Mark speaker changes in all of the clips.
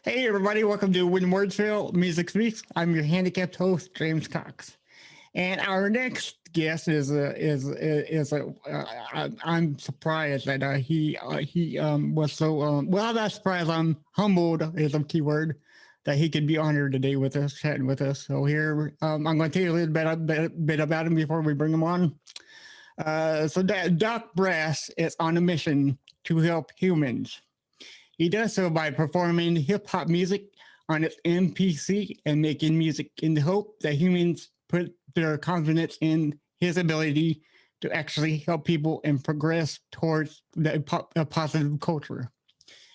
Speaker 1: Hey everybody, welcome to Win Wordsville Music Speaks. I'm your handicapped host, James Cox, and our next guest I'm surprised that he was so well. Not surprised. I'm humbled is a key word that he could be honored today with us, chatting with us. So here, I'm going to tell you a little bit about him before we bring him on. Dok Brass is on a mission to help humans. He does so by performing hip hop music on its MPC and making music in the hope that humans put their confidence in his ability to actually help people and progress towards a positive culture.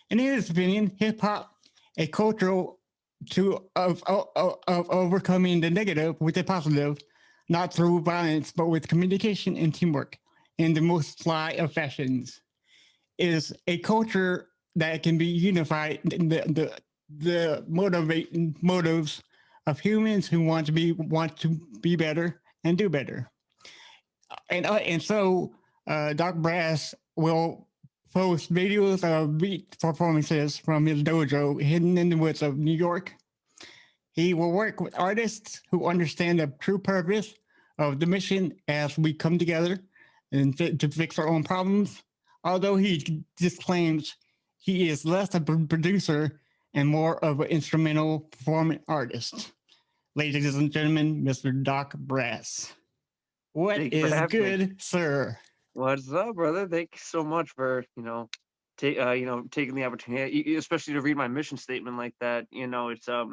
Speaker 1: And in his opinion, hip hop, a cultural of overcoming the negative with the positive, not through violence, but with communication and teamwork in the most sly of fashions, is a culture that can be unified in the motivating motives of humans who want to be better and do better. And so Dok Brass will post videos of beat performances from his dojo hidden in the woods of New York. He will work with artists who understand the true purpose of the mission as we come together and to fix our own problems. Although he disclaims he is less a producer and more of an instrumental performing artist. Ladies and gentlemen, Mr. Dok Brass. What
Speaker 2: Thank you for
Speaker 1: is
Speaker 2: having me.
Speaker 1: good, sir?
Speaker 2: What's up, brother? Thank you so much for taking the opportunity, especially to read my mission statement like that. It's not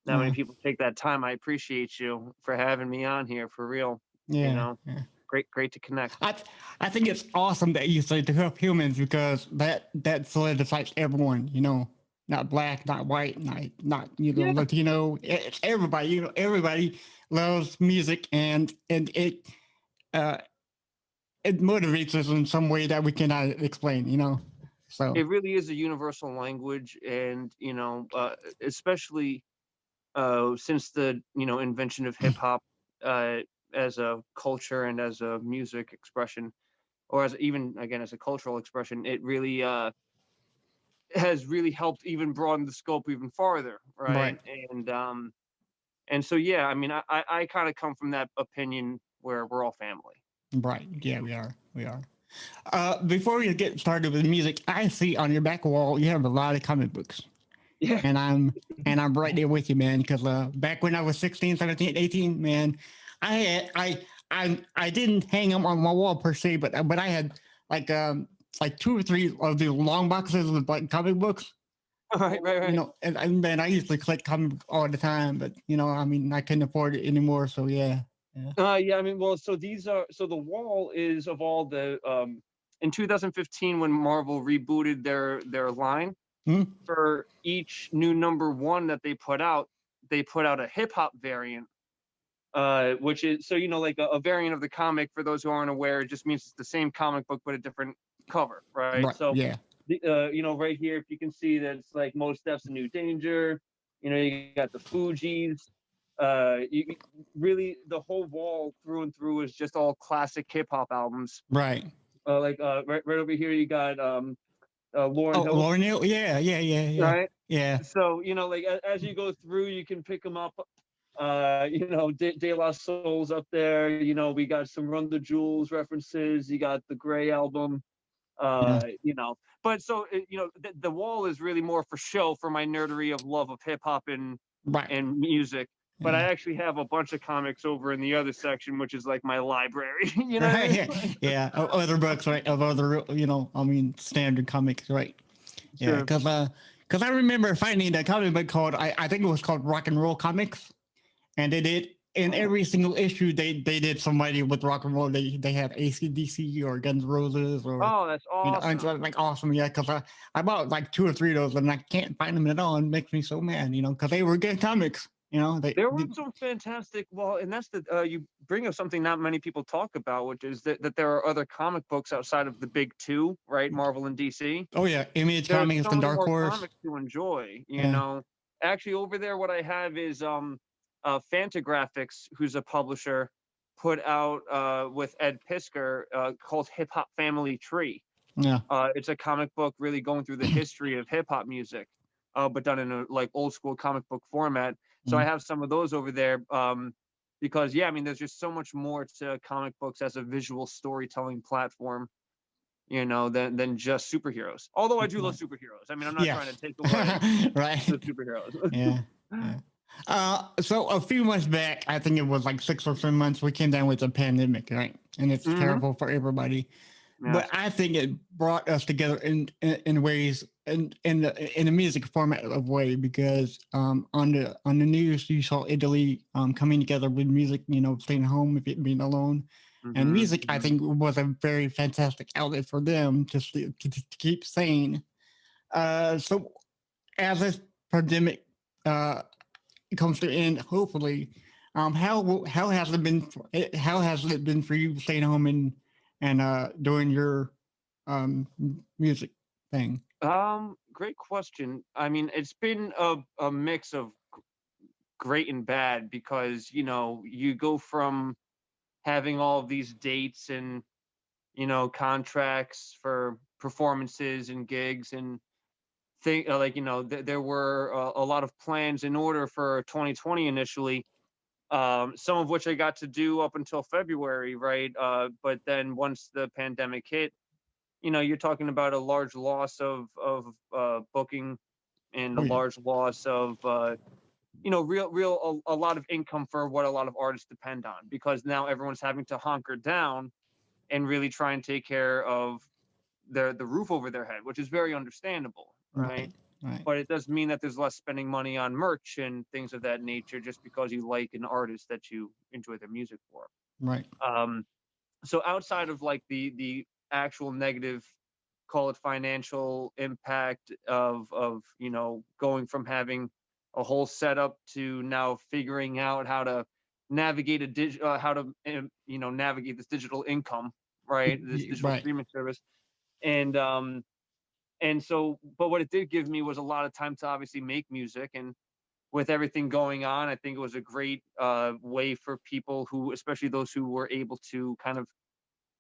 Speaker 2: many
Speaker 1: Uh,
Speaker 2: people take that time. I appreciate you for having me on here for real. You
Speaker 1: yeah,
Speaker 2: know,
Speaker 1: yeah.
Speaker 2: great to connect.
Speaker 1: I I think it's awesome that you say to help humans because that solidifies everyone. Not black, not white, not
Speaker 2: Yeah,
Speaker 1: Latino. It's everybody. Everybody loves music, and uh, it motivates us in some way that we cannot explain. So
Speaker 2: it really is a universal language, and especially since the invention of hip hop uh, as a culture and as a music expression, or as even again as a cultural expression, it really has really helped even broaden the scope even farther, right?
Speaker 1: right,
Speaker 2: And so yeah, I mean, I kind of come from that opinion where we're all family.
Speaker 1: right. Yeah, we are. Before we get started with music, I see on your back wall you have a lot of comic books.
Speaker 2: Yeah.
Speaker 1: And I'm right there with you, man. Because back when I was 16, 17, 18, man, I had I didn't hang them on my wall per se, but I had like um like two or three of the long boxes with like comic books.
Speaker 2: Right.
Speaker 1: And man, I used to collect comic books all the time, but I mean, I couldn't afford it anymore. So yeah, yeah.
Speaker 2: Yeah, I mean, well, so these are so the wall is of all the in 2015 when Marvel rebooted their line
Speaker 1: Hmm?
Speaker 2: for each new number one that they put out a hip hop variant, which is so like a variant of the comic. For those who aren't aware, it just means it's the same comic book but a different cover, right?
Speaker 1: Right,
Speaker 2: So
Speaker 1: yeah,
Speaker 2: right here, if you can see that it's like Most Steps a New Danger. You got the Fugees. Really, the whole wall through and through is just all classic hip hop albums.
Speaker 1: right.
Speaker 2: Right over here, you got Lauren
Speaker 1: Oh,
Speaker 2: Hill,
Speaker 1: Lauren Hill, yeah, yeah, yeah, yeah,
Speaker 2: right?
Speaker 1: yeah.
Speaker 2: So as you go through, you can pick them up. De La Soul's up there. We got some Run the Jewels references. You got the Gray album.
Speaker 1: Yeah.
Speaker 2: But so the wall is really more for show for my nerdery of love of hip hop
Speaker 1: Right.
Speaker 2: and music. But I
Speaker 1: Yeah.
Speaker 2: actually have a bunch of comics over in the other section, which is like my library. You know what I
Speaker 1: Right.
Speaker 2: mean?
Speaker 1: Yeah. Yeah. Other books, right? Of other, I mean, standard comics, right? Yeah.
Speaker 2: Sure.
Speaker 1: Because I remember finding a comic book called I think it was called Rock and Roll Comics, and they did in
Speaker 2: Oh,
Speaker 1: every single issue they did somebody with rock and roll. They had ACDC or Guns N' Roses or
Speaker 2: oh, that's
Speaker 1: and
Speaker 2: awesome.
Speaker 1: so, like awesome. Yeah. Because I bought like two or three of those and I can't find them at all. And it makes me so mad. Because they were good comics.
Speaker 2: There were some fantastic. Well, and that's the you bring up something not many people talk about, which is that there are other comic books outside of the big two, right? Marvel and DC.
Speaker 1: Oh yeah, Image
Speaker 2: There's
Speaker 1: Comics
Speaker 2: so
Speaker 1: and
Speaker 2: many
Speaker 1: Dark
Speaker 2: more
Speaker 1: Horse.
Speaker 2: comics to enjoy.
Speaker 1: Yeah.
Speaker 2: Actually, over there, what I have is Fantagraphics, who's a publisher, put out with Ed Pisker called Hip Hop Family Tree.
Speaker 1: Yeah.
Speaker 2: It's a comic book really going through the history of hip hop music. but done in a like old school comic book format. So I
Speaker 1: Mm.
Speaker 2: have some of those over there. Because yeah, I mean, there's just so much more to comic books as a visual storytelling platform, than just superheroes. Although I do love
Speaker 1: Right.
Speaker 2: superheroes. I mean, I'm not trying to
Speaker 1: Yes.
Speaker 2: take away the
Speaker 1: Right.
Speaker 2: superheroes.
Speaker 1: Yeah. Yeah. So a few months back, I think it was like 6 or 7 months, we came down with a pandemic, right? And it's
Speaker 2: Hmm.
Speaker 1: terrible for everybody. But
Speaker 2: Yes.
Speaker 1: I think it brought us together in ways in the music format of way because on the news you saw Italy coming together with music, staying home if it being alone, and
Speaker 2: Hmm.
Speaker 1: music I
Speaker 2: Hmm.
Speaker 1: think was a very fantastic outlet for them to keep sane. So as this pandemic uh, comes to end, hopefully, how has it been? How has it been for you staying home and doing your music thing?
Speaker 2: Great question. I mean, it's been a mix of great and bad because, you go from having all of these dates and, contracts for performances and gigs and like, there were a lot of plans in order for 2020 initially, some of which I got to do up until February, right? But then once the pandemic hit, you're talking about a large loss of booking and a
Speaker 1: Oh yeah,
Speaker 2: large loss of a lot of income for what a lot of artists depend on because now everyone's having to hunker down and really try and take care of the roof over their head, which is very understandable, right?
Speaker 1: right, right,
Speaker 2: But it does mean that there's less spending money on merch and things of that nature just because you like an artist that you enjoy their music for.
Speaker 1: right,
Speaker 2: Um, so outside of like the actual negative, call it financial impact of going from having a whole setup to now figuring out how to navigate how to navigate this digital income, right? This digital
Speaker 1: right,
Speaker 2: streaming service. And um and so but what it did give me was a lot of time to obviously make music, and with everything going on, I think it was a great way for people who, especially those who were able to kind of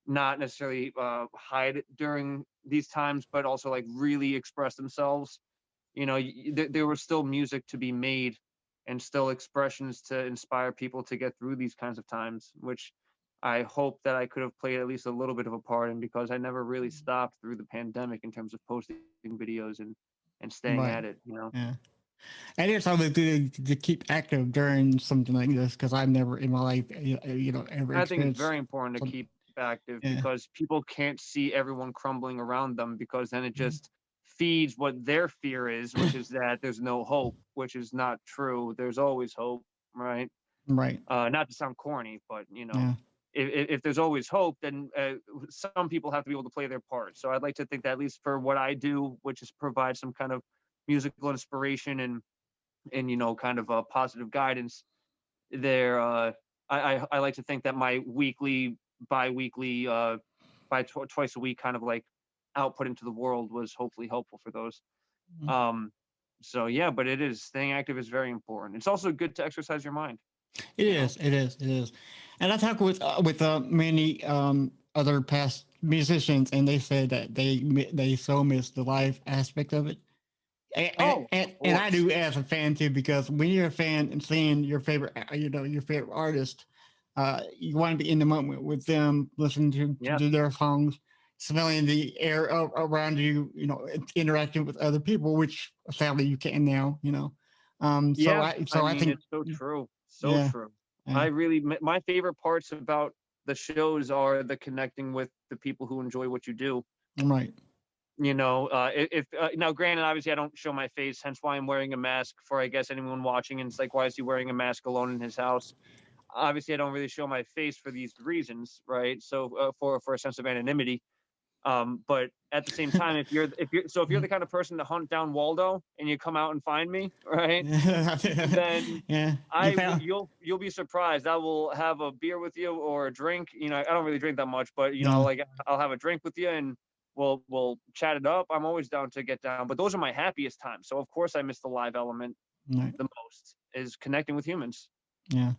Speaker 2: not necessarily hide during these times, but also like really express themselves. There was still music to be made and still expressions to inspire people to get through these kinds of times, which I hope that I could have played at least a little bit of a part in because I never really stopped through the pandemic in terms of posting videos and staying
Speaker 1: right.
Speaker 2: at it.
Speaker 1: Yeah, and it's always good to keep active during something like this because I've never in my life, ever
Speaker 2: I think it's
Speaker 1: experienced
Speaker 2: very important to
Speaker 1: something.
Speaker 2: keep active
Speaker 1: Yeah,
Speaker 2: because people can't see everyone crumbling around them because then it
Speaker 1: mm.
Speaker 2: just feeds what their fear is, which is that there's no hope, which is not true. There's always hope, right?
Speaker 1: Right.
Speaker 2: Not to sound corny, but
Speaker 1: Yeah.
Speaker 2: if there's always hope, then some people have to be able to play their part. So I'd like to think that at least for what I do, which is provide some kind of musical inspiration and kind of positive guidance, there I like to think that my weekly bi-weekly twice a week kind of like output into the world was hopefully helpful for those.
Speaker 1: Mm.
Speaker 2: Um so yeah, but it is staying active is very important. It's also good to exercise your mind
Speaker 1: It
Speaker 2: you know
Speaker 1: is. It is. It is. And I talked with many other past musicians, and they said that they so miss the live aspect of it. And, and,
Speaker 2: oh, of
Speaker 1: and and I
Speaker 2: course.
Speaker 1: do as a fan too, because when you're a fan and seeing your favorite, your favorite artist, you want to be in the moment with them, listening to
Speaker 2: Yes.
Speaker 1: their songs, smelling the air around you, interacting with other people, which sadly you can't now, So
Speaker 2: Yeah,
Speaker 1: I
Speaker 2: I
Speaker 1: so I
Speaker 2: mean,
Speaker 1: think,
Speaker 2: it's so true, so
Speaker 1: yeah,
Speaker 2: true.
Speaker 1: yeah,
Speaker 2: My favorite parts about the shows are the connecting with the people who enjoy what you do.
Speaker 1: I'm right.
Speaker 2: If now, granted, obviously, I don't show my face, hence why I'm wearing a mask for, I guess, anyone watching. And it's like, why is he wearing a mask alone in his house? Obviously, I don't really show my face for these reasons, right? So, for a sense of anonymity. But at the same time, if you're the kind of person to hunt down Waldo and you come out and find me, right? Then
Speaker 1: Yeah, you found.
Speaker 2: you'll be surprised. I will have a beer with you or a drink. I don't really drink that much, but
Speaker 1: Yeah,
Speaker 2: I'll have a drink with you and we'll chat it up. I'm always down to get down, but those are my happiest times. So of course I miss the live element
Speaker 1: right,
Speaker 2: the most is connecting with humans.
Speaker 1: yeah.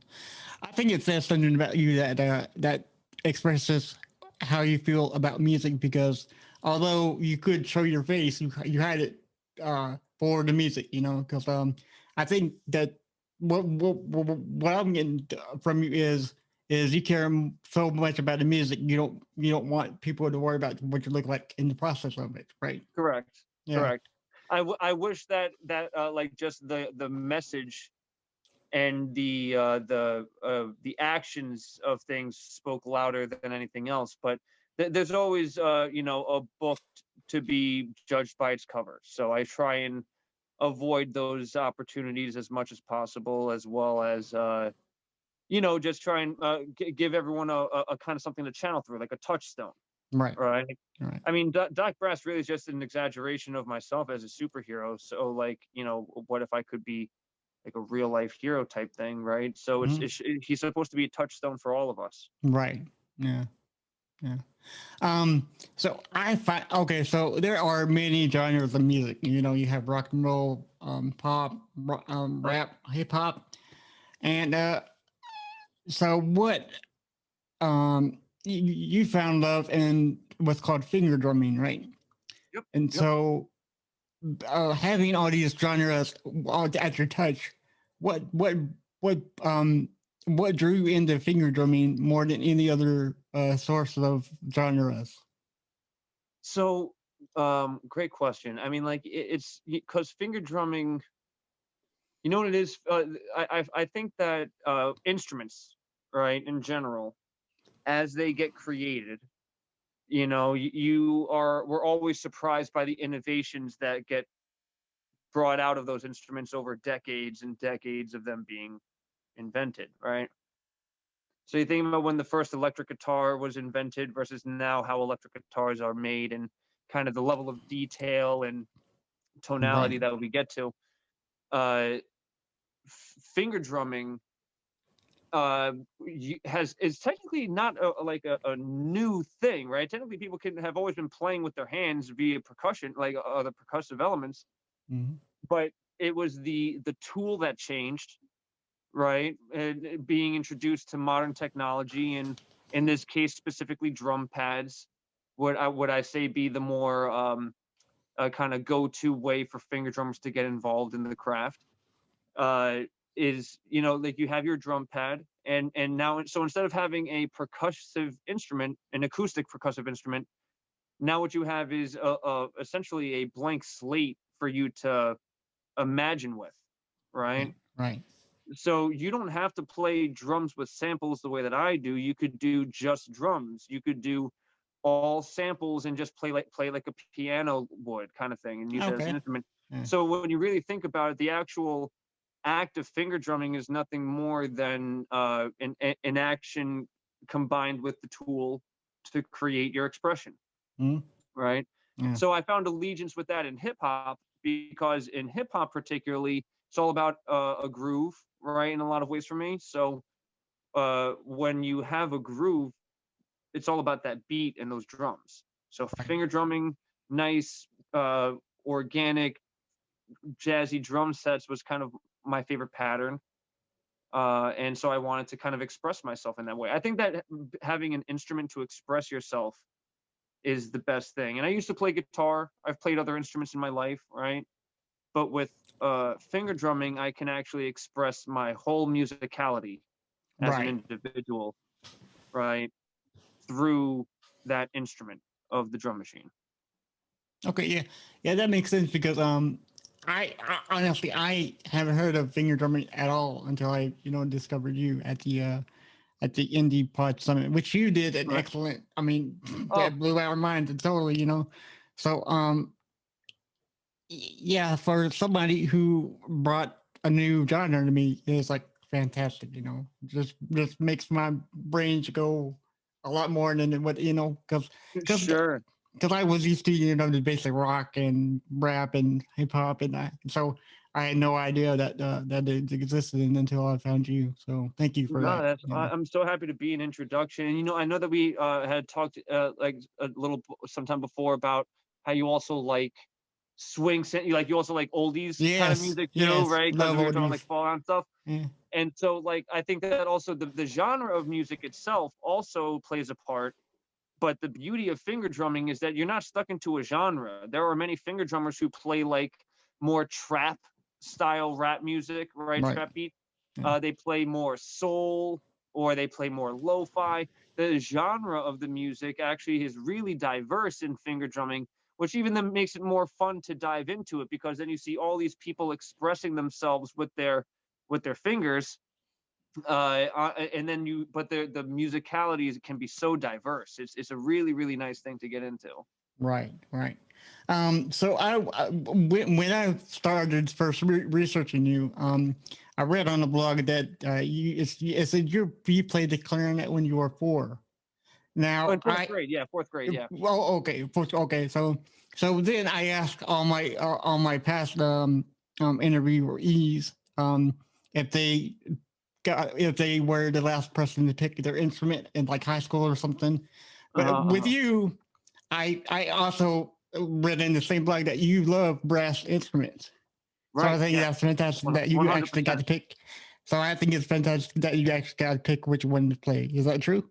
Speaker 1: I think it says something about you that expresses how you feel about music because although you could show your face, you hide it for the music, you know, because I think that what I'm getting from you is you care so much about the music, you don't want people to worry about what you look like in the process of it, right?
Speaker 2: Correct.
Speaker 1: Yeah,
Speaker 2: Correct. I wish that like just the message and the actions of things spoke louder than anything else. But there's always a book to be judged by its cover. So I try and avoid those opportunities as much as possible, as well as just try and give everyone a kind of something to channel through, like a touchstone,
Speaker 1: right,
Speaker 2: right?
Speaker 1: right.
Speaker 2: I mean, Doc Brass really is just an exaggeration of myself as a superhero. So, like, what if I could be like a real life hero type thing, right? So
Speaker 1: Mhm.
Speaker 2: he's supposed to be a touchstone for all of us.
Speaker 1: Right. Yeah. Yeah. So I find okay. So there are many genres of music. You know, you have rock and roll, pop,
Speaker 2: Right.
Speaker 1: rap, hip hop, and so what? You found love in what's called finger drumming, right?
Speaker 2: Yep.
Speaker 1: And
Speaker 2: Yep.
Speaker 1: so having all these genres all at your touch, what what what um what drew you into finger drumming more than any other source of genres?
Speaker 2: So, great question. I mean, like, it's because finger drumming. You know what it is? I think that instruments, right, in general, as they get created, we're always surprised by the innovations that get brought out of those instruments over decades and decades of them being invented, right? So you think about when the first electric guitar was invented versus now how electric guitars are made, and kind of the level of detail and
Speaker 1: Right,
Speaker 2: tonality that we get to. Uh, Finger drumming is technically not like a new thing, right? Technically, people can have always been playing with their hands via percussion, like other percussive elements,
Speaker 1: hmm
Speaker 2: but it was the tool that changed, right? And being introduced to modern technology, and in this case specifically drum pads, would I say be the more kind of go-to way for finger drummers to get involved in the craft. Uh, is like you have your drum pad, and now so instead of having a percussive instrument, an acoustic percussive instrument, now what you have is essentially a blank slate for you to imagine with, right?
Speaker 1: right, right,
Speaker 2: So you don't have to play drums with samples the way that I do. You could do just drums. You could do all samples and just play like a piano would, kind of thing, and use it as an
Speaker 1: okay,
Speaker 2: instrument.
Speaker 1: yeah,
Speaker 2: So when you really think about it, the actual act of finger drumming is nothing more than an action combined with the tool to create your expression,
Speaker 1: mm
Speaker 2: right?
Speaker 1: yeah,
Speaker 2: So I found allegiance with that in hip hop, because in hip hop particularly, it's all about a groove, right? In a lot of ways for me. So when you have a groove, it's all about that beat and those drums. So
Speaker 1: right,
Speaker 2: finger drumming, nice, organic, jazzy drum sets was kind of my favorite pattern. And so I wanted to kind of express myself in that way. I think that having an instrument to express yourself is the best thing. And I used to play guitar. I've played other instruments in my life, right? But with finger drumming, I can actually express my whole musicality as an
Speaker 1: right.
Speaker 2: individual, right? Through that instrument of the drum machine.
Speaker 1: Okay, yeah, yeah, that makes sense because I honestly I haven't heard of finger drumming at all until I discovered you at the Indie Pod Summit, which you did an
Speaker 2: Right.
Speaker 1: excellent. I mean,
Speaker 2: Oh,
Speaker 1: that blew our minds totally, you know. So yeah, for somebody who brought a new genre to me, it's like fantastic, you know. Just makes my brains go a lot more than what because
Speaker 2: sure.
Speaker 1: because I was used to the basic rock and rap and hip hop, and so I had no idea that that it existed until I found you. So thank you for
Speaker 2: No,
Speaker 1: that.
Speaker 2: that's
Speaker 1: Yeah.
Speaker 2: I'm so happy to be an introduction. And I know that we had talked like a little sometime before about how you also like you also like oldies kind of
Speaker 1: Yes.
Speaker 2: music too,
Speaker 1: Yes.
Speaker 2: right? Because
Speaker 1: Love
Speaker 2: we were talking like
Speaker 1: oldies.
Speaker 2: Fallout and stuff.
Speaker 1: Yeah.
Speaker 2: And so like I think that also the genre of music itself also plays a part. But the beauty of finger drumming is that you're not stuck into a genre. There are many finger drummers who play like more trap style rap music, right?
Speaker 1: Right.
Speaker 2: Trap beat.
Speaker 1: Yeah.
Speaker 2: They play more soul or they play more lo-fi. The genre of the music actually is really diverse in finger drumming, which even then makes it more fun to dive into it because then you see all these people expressing themselves with their fingers, and then but the musicalities can be so diverse. It's a really really nice thing to get into.
Speaker 1: Right, right. So when I started first researching you, I read on the blog that it said you played the clarinet when you were 4.
Speaker 2: Oh,
Speaker 1: Now
Speaker 2: in fourth grade, yeah, fourth grade, yeah.
Speaker 1: well, okay, okay. So then I asked all my past interviewees if they if they were the last person to pick their instrument in like high school or something. But
Speaker 2: Uh-huh,
Speaker 1: with
Speaker 2: uh-huh.
Speaker 1: you, I also read in the same blog that you love brass instruments. So I
Speaker 2: Right,
Speaker 1: think
Speaker 2: yeah,
Speaker 1: that's fantastic that you actually got
Speaker 2: 100%.
Speaker 1: to pick. So I think it's fantastic that you actually got to pick which one to play. Is that true?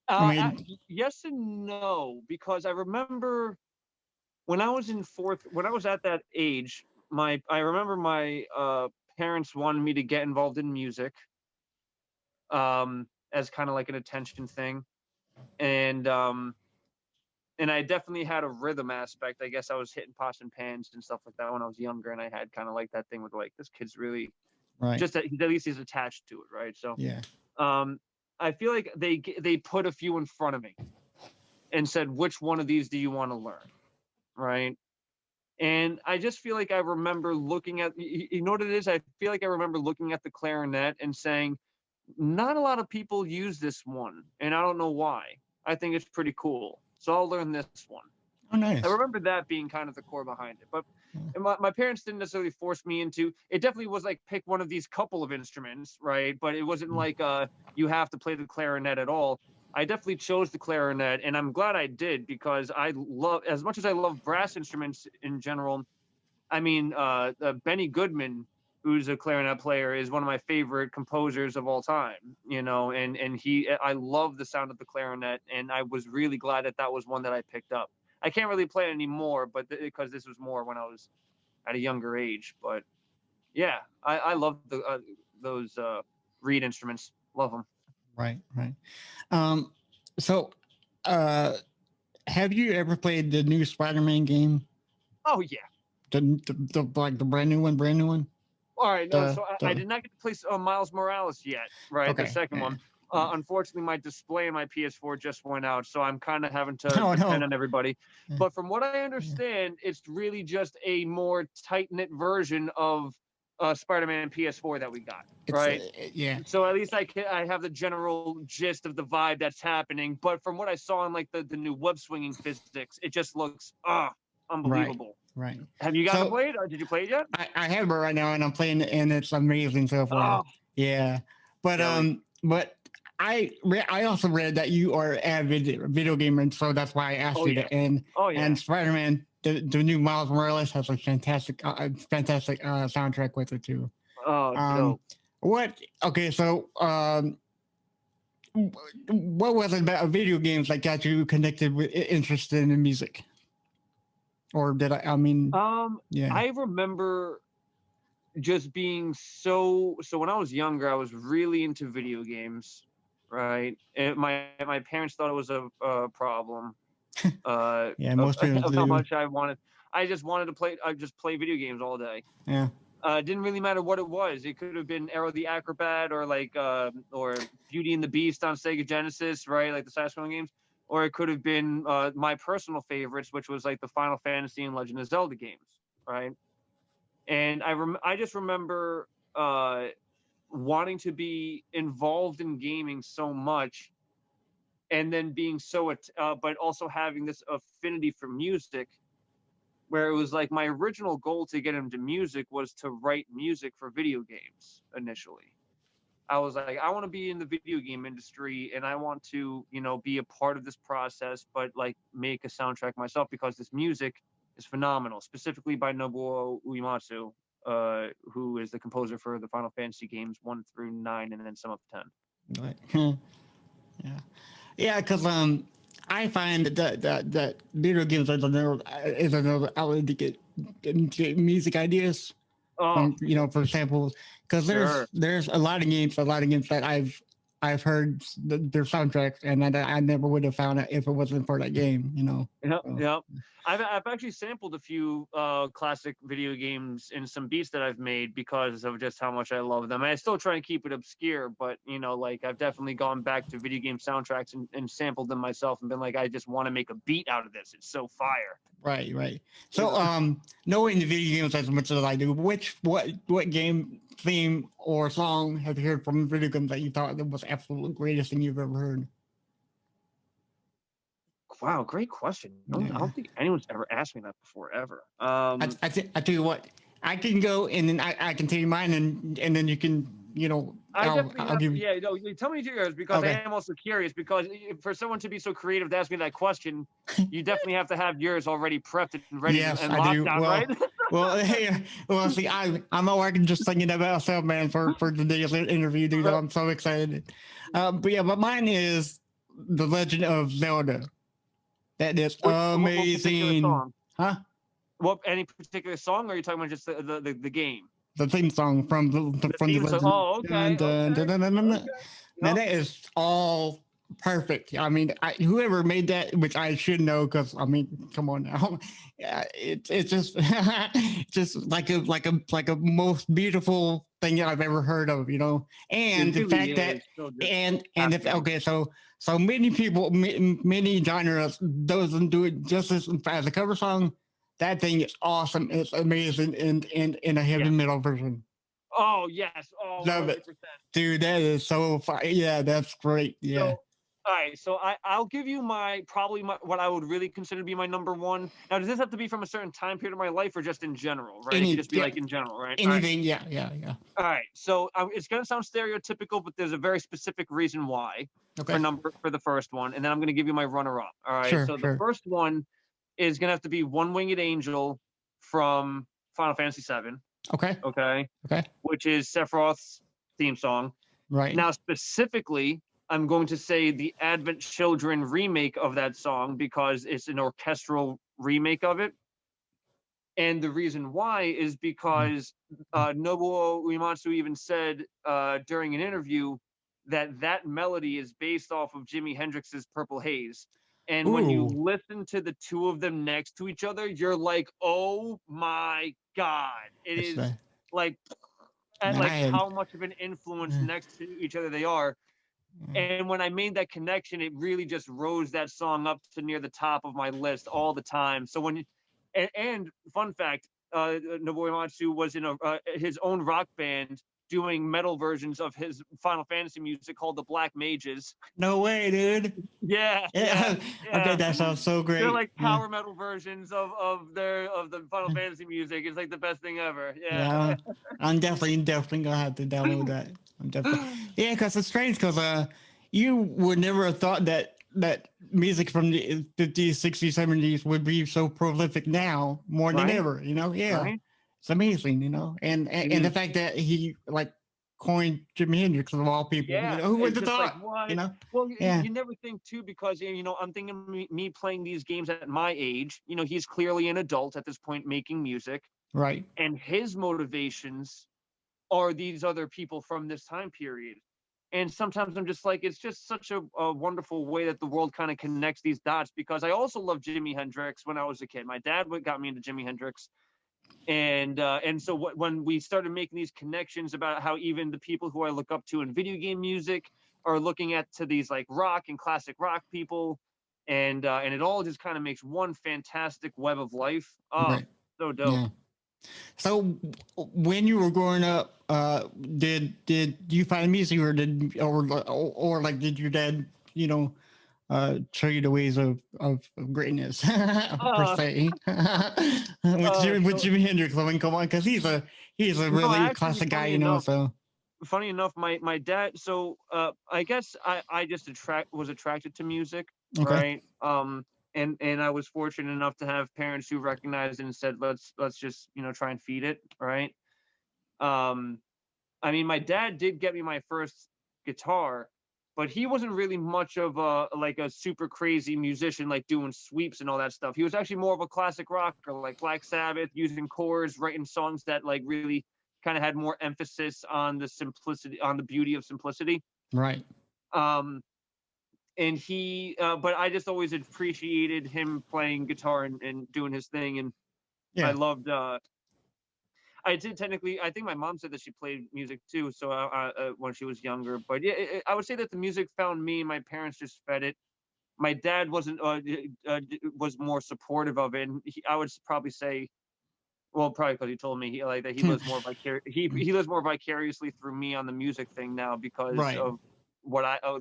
Speaker 1: I mean,
Speaker 2: Yes and no, because I remember when I was at that age, I remember my parents wanted me to get involved in music, as kind of like an attention thing, and I definitely had a rhythm aspect. I guess I was hitting pots and pans and stuff like that when I was younger, and I had kind of like that thing with like this kid's really
Speaker 1: right.
Speaker 2: just that at least he's attached to it, right? So,
Speaker 1: Yeah.
Speaker 2: um, I feel like they put a few in front of me and said, which one of these do you want to learn, right? And I just feel like I remember looking at, you know what it is? I feel like I remember looking at the clarinet and saying, not a lot of people use this one, and I don't know why. I think it's pretty cool. So I'll learn this one.
Speaker 1: Oh,
Speaker 2: I
Speaker 1: nice.
Speaker 2: remember that being kind of the core behind it. But
Speaker 1: Yeah.
Speaker 2: my parents didn't necessarily force me into it. Definitely was like pick one of these couple of instruments, right? But it wasn't like you have to play the clarinet at all. I definitely chose the clarinet, and I'm glad I did because I love as much as I love brass instruments in general. I mean, Benny Goodman, who's a clarinet player, is one of my favorite composers of all time. You know, and I love the sound of the clarinet, and I was really glad that that was one that I picked up. I can't really play it anymore, but because this was more when I was at a younger age. But yeah, I love those reed instruments. Love them.
Speaker 1: Right. Right. Um. So, uh, have you ever played the new Spider-Man game?
Speaker 2: Oh yeah.
Speaker 1: The like the brand new one, brand new one.
Speaker 2: All right, no, so I
Speaker 1: The
Speaker 2: did not get to play Miles Morales yet, right? The
Speaker 1: okay.
Speaker 2: second
Speaker 1: Yeah.
Speaker 2: one.
Speaker 1: Yeah.
Speaker 2: Unfortunately, my display in my PS4 just went out, so I'm kind of having to
Speaker 1: Oh
Speaker 2: depend
Speaker 1: no.
Speaker 2: on everybody.
Speaker 1: Yeah.
Speaker 2: But from what I
Speaker 1: Yeah.
Speaker 2: understand, it's really just a more tight knit version of Spider-Man PS4 that we got,
Speaker 1: It's
Speaker 2: right?
Speaker 1: yeah.
Speaker 2: So at least I have the general gist of the vibe that's happening. But from what I saw in like the new web swinging physics, it just looks
Speaker 1: Right.
Speaker 2: unbelievable.
Speaker 1: Right.
Speaker 2: Have you gotten to
Speaker 1: So
Speaker 2: play it, or did you play it yet?
Speaker 1: I have it right now, and I'm playing it, and it's amazing so far.
Speaker 2: Oh,
Speaker 1: Yeah,
Speaker 2: jelly.
Speaker 1: but I also read that you are an avid video gamer, and so that's why I asked
Speaker 2: Oh
Speaker 1: you
Speaker 2: yeah.
Speaker 1: that.
Speaker 2: Oh yeah.
Speaker 1: And Spider-Man, the new Miles Morales has a fantastic soundtrack with it too.
Speaker 2: Oh,
Speaker 1: Um,
Speaker 2: dope.
Speaker 1: what? Okay, so what was it about video games that got you connected with interested in music? Or did I? I mean, yeah.
Speaker 2: I remember just being so when I was younger, I was really into video games, right? And my parents thought it was a problem
Speaker 1: Yeah, most people
Speaker 2: of how
Speaker 1: do.
Speaker 2: much I wanted. I just wanted to play. I just play video games all day.
Speaker 1: Yeah.
Speaker 2: Didn't really matter what it was. It could have been Arrow the Acrobat or like or Beauty and the Beast on Sega Genesis, right? Like the side-scrolling games. Or it could have been my personal favorites, which was like the Final Fantasy and Legend of Zelda games, right? And I just remember wanting to be involved in gaming so much, and then being but also having this affinity for music, where it was like my original goal to get into music was to write music for video games initially. I was like, I want to be in the video game industry and I want to, be a part of this process, but like make a soundtrack myself because this music is phenomenal, specifically by Nobuo Uematsu, who is the composer for the Final Fantasy games 1 through 9 and then some of 10.
Speaker 1: Right. Yeah. Yeah, because I find that video games is another outlet to get music ideas
Speaker 2: Oh,
Speaker 1: from for samples, because
Speaker 2: sure.
Speaker 1: there's a lot of games that I've heard their soundtracks, and I never would have found it if it wasn't for that game.
Speaker 2: Yep,
Speaker 1: So,
Speaker 2: yep. I've actually sampled a few classic video games in some beats that I've made because of just how much I love them. I still try and keep it obscure, but like I've definitely gone back to video game soundtracks and sampled them myself and been like, I just want to make a beat out of this. It's so fire.
Speaker 1: right. So, knowing the video games as much as I do, what game theme or song have you heard from video games that you thought that was absolutely greatest thing you've ever heard?
Speaker 2: Wow, great question. I
Speaker 1: Yeah.
Speaker 2: don't think anyone's ever asked me that before, ever.
Speaker 1: I tell you what, I can go and then I can tell you mine, and then you can,
Speaker 2: I definitely
Speaker 1: I'll
Speaker 2: have.
Speaker 1: give you.
Speaker 2: Yeah, no, tell me yours because I
Speaker 1: Okay.
Speaker 2: am also curious. Because for someone to be so creative to ask me that question, you definitely have to have yours already prepped and ready
Speaker 1: Yes,
Speaker 2: and
Speaker 1: I
Speaker 2: locked
Speaker 1: do.
Speaker 2: down, right?
Speaker 1: Hey, well, see, I'm at work just thinking about myself, man, for today's interview, dude. I'm so excited. But mine is The Legend of Zelda. That is
Speaker 2: What particular
Speaker 1: amazing,
Speaker 2: song?
Speaker 1: huh?
Speaker 2: What any particular song? Or are you talking about just the game?
Speaker 1: The theme song from
Speaker 2: The
Speaker 1: the
Speaker 2: theme song.
Speaker 1: Legend.
Speaker 2: Oh,
Speaker 1: Dun,
Speaker 2: okay,
Speaker 1: dun, dun,
Speaker 2: okay,
Speaker 1: dun, dun, dun, dun.
Speaker 2: okay.
Speaker 1: Man,
Speaker 2: Yep.
Speaker 1: that is all perfect. I mean, whoever made that, which I should know, because I mean, come on now, yeah, it's just just like a most beautiful thing I've ever heard of,
Speaker 2: It
Speaker 1: and the
Speaker 2: really
Speaker 1: fact that
Speaker 2: is so good.
Speaker 1: and if
Speaker 2: Fascinating.
Speaker 1: okay, so many people, many genres doesn't do it just as a cover song. That thing is awesome. It's amazing in a heavy
Speaker 2: Yes.
Speaker 1: metal version.
Speaker 2: Oh, yes. Oh,
Speaker 1: Love it,
Speaker 2: 100%.
Speaker 1: dude. That is so fun. Yeah, that's great.
Speaker 2: So,
Speaker 1: Yeah.
Speaker 2: all right. So I'll give you probably what I would really consider to be my number one. Now, does this have to be from a certain time period of my life or just in general? Right? It could just be
Speaker 1: Yeah,
Speaker 2: like in general, right? All right.
Speaker 1: anything. Yeah.
Speaker 2: All right. So it's gonna sound stereotypical, but there's a very specific reason why
Speaker 1: Okay.
Speaker 2: for the first one, and then I'm gonna give you my runner up. All right.
Speaker 1: Sure,
Speaker 2: So the
Speaker 1: sure.
Speaker 2: first one is gonna have to be One Winged Angel from Final Fantasy VII.
Speaker 1: Okay.
Speaker 2: Okay,
Speaker 1: Okay.
Speaker 2: which is Sephiroth's theme song.
Speaker 1: Right.
Speaker 2: Now, specifically, I'm going to say the Advent Children remake of that song because it's an orchestral remake of it. And the reason why is because Nobuo Uematsu even said during an interview that that melody is based off of Jimi Hendrix's Purple Haze. And when you
Speaker 1: Ooh.
Speaker 2: listen to the two of them next to each other, you're like, oh my God. It
Speaker 1: That's
Speaker 2: is like at
Speaker 1: man.
Speaker 2: like how much of an influence next to each other they are.
Speaker 1: Mm.
Speaker 2: And when I made that connection, it really just rose that song up to near the top of my list all the time. So and fun fact, Nobuo Uematsu was in his own rock band doing metal versions of his Final Fantasy music called the Black Mages.
Speaker 1: No way, dude.
Speaker 2: Yeah, yeah,
Speaker 1: Yeah. I bet
Speaker 2: yeah.
Speaker 1: that sounds so
Speaker 2: They're
Speaker 1: great.
Speaker 2: like
Speaker 1: Yeah.
Speaker 2: power metal versions of the Final Fantasy music. It's like the best thing ever. Yeah.
Speaker 1: Yeah. I'm definitely gonna have to download that. I'm definitely. Yeah, because it's strange because you would never have thought that music from the 50s, 60s, 70s would be so prolific now more than
Speaker 2: Right?
Speaker 1: ever. Yeah.
Speaker 2: Right?
Speaker 1: It's amazing.
Speaker 2: It
Speaker 1: And the
Speaker 2: is.
Speaker 1: fact that he like coined Jimi Hendrix of all people.
Speaker 2: Yeah,
Speaker 1: Who would
Speaker 2: it's
Speaker 1: have
Speaker 2: just like
Speaker 1: thought?
Speaker 2: what?
Speaker 1: You know?
Speaker 2: Well,
Speaker 1: Yeah.
Speaker 2: you never think too because I'm thinking me playing these games at my age. He's clearly an adult at this point making music,
Speaker 1: Right.
Speaker 2: and his motivations are these other people from this time period. And sometimes I'm just like, it's just such a wonderful way that the world kind of connects these dots because I also loved Jimi Hendrix when I was a kid. My dad got me into Jimi Hendrix, and so when we started making these connections about how even the people who I look up to in video game music are looking at to these like rock and classic rock people, and it all just kind of makes one fantastic web of life. Oh,
Speaker 1: Right.
Speaker 2: so dope.
Speaker 1: Yeah. So when you were growing up, did you find music, or like did your dad, show you the ways of greatness per
Speaker 2: Uh,
Speaker 1: se? With
Speaker 2: so
Speaker 1: Jimi Hendrix, I mean, come on, because he's a
Speaker 2: no,
Speaker 1: really
Speaker 2: actually,
Speaker 1: classic guy, So
Speaker 2: funny enough, my dad. So I guess I just was attracted to music,
Speaker 1: okay,
Speaker 2: right? And I was fortunate enough to have parents who recognized it and said, let's just try and feed it, right? Um, I mean, my dad did get me my first guitar, but he wasn't really much of a like a super crazy musician, like doing sweeps and all that stuff. He was actually more of a classic rocker, like Black Sabbath, using chords, writing songs that like really kind of had more emphasis on the simplicity, on the beauty of simplicity.
Speaker 1: Right.
Speaker 2: Um, and he, but I just always appreciated him playing guitar and doing his thing, and I
Speaker 1: Yeah.
Speaker 2: loved. I did technically. I think my mom said that she played music too, so when she was younger. But yeah, I would say that the music found me. My parents just fed it. My dad wasn't was more supportive of it. And I would probably say, well, probably because he told me he like that he lives more he lives more vicariously through me on the music thing now because
Speaker 1: Right.
Speaker 2: of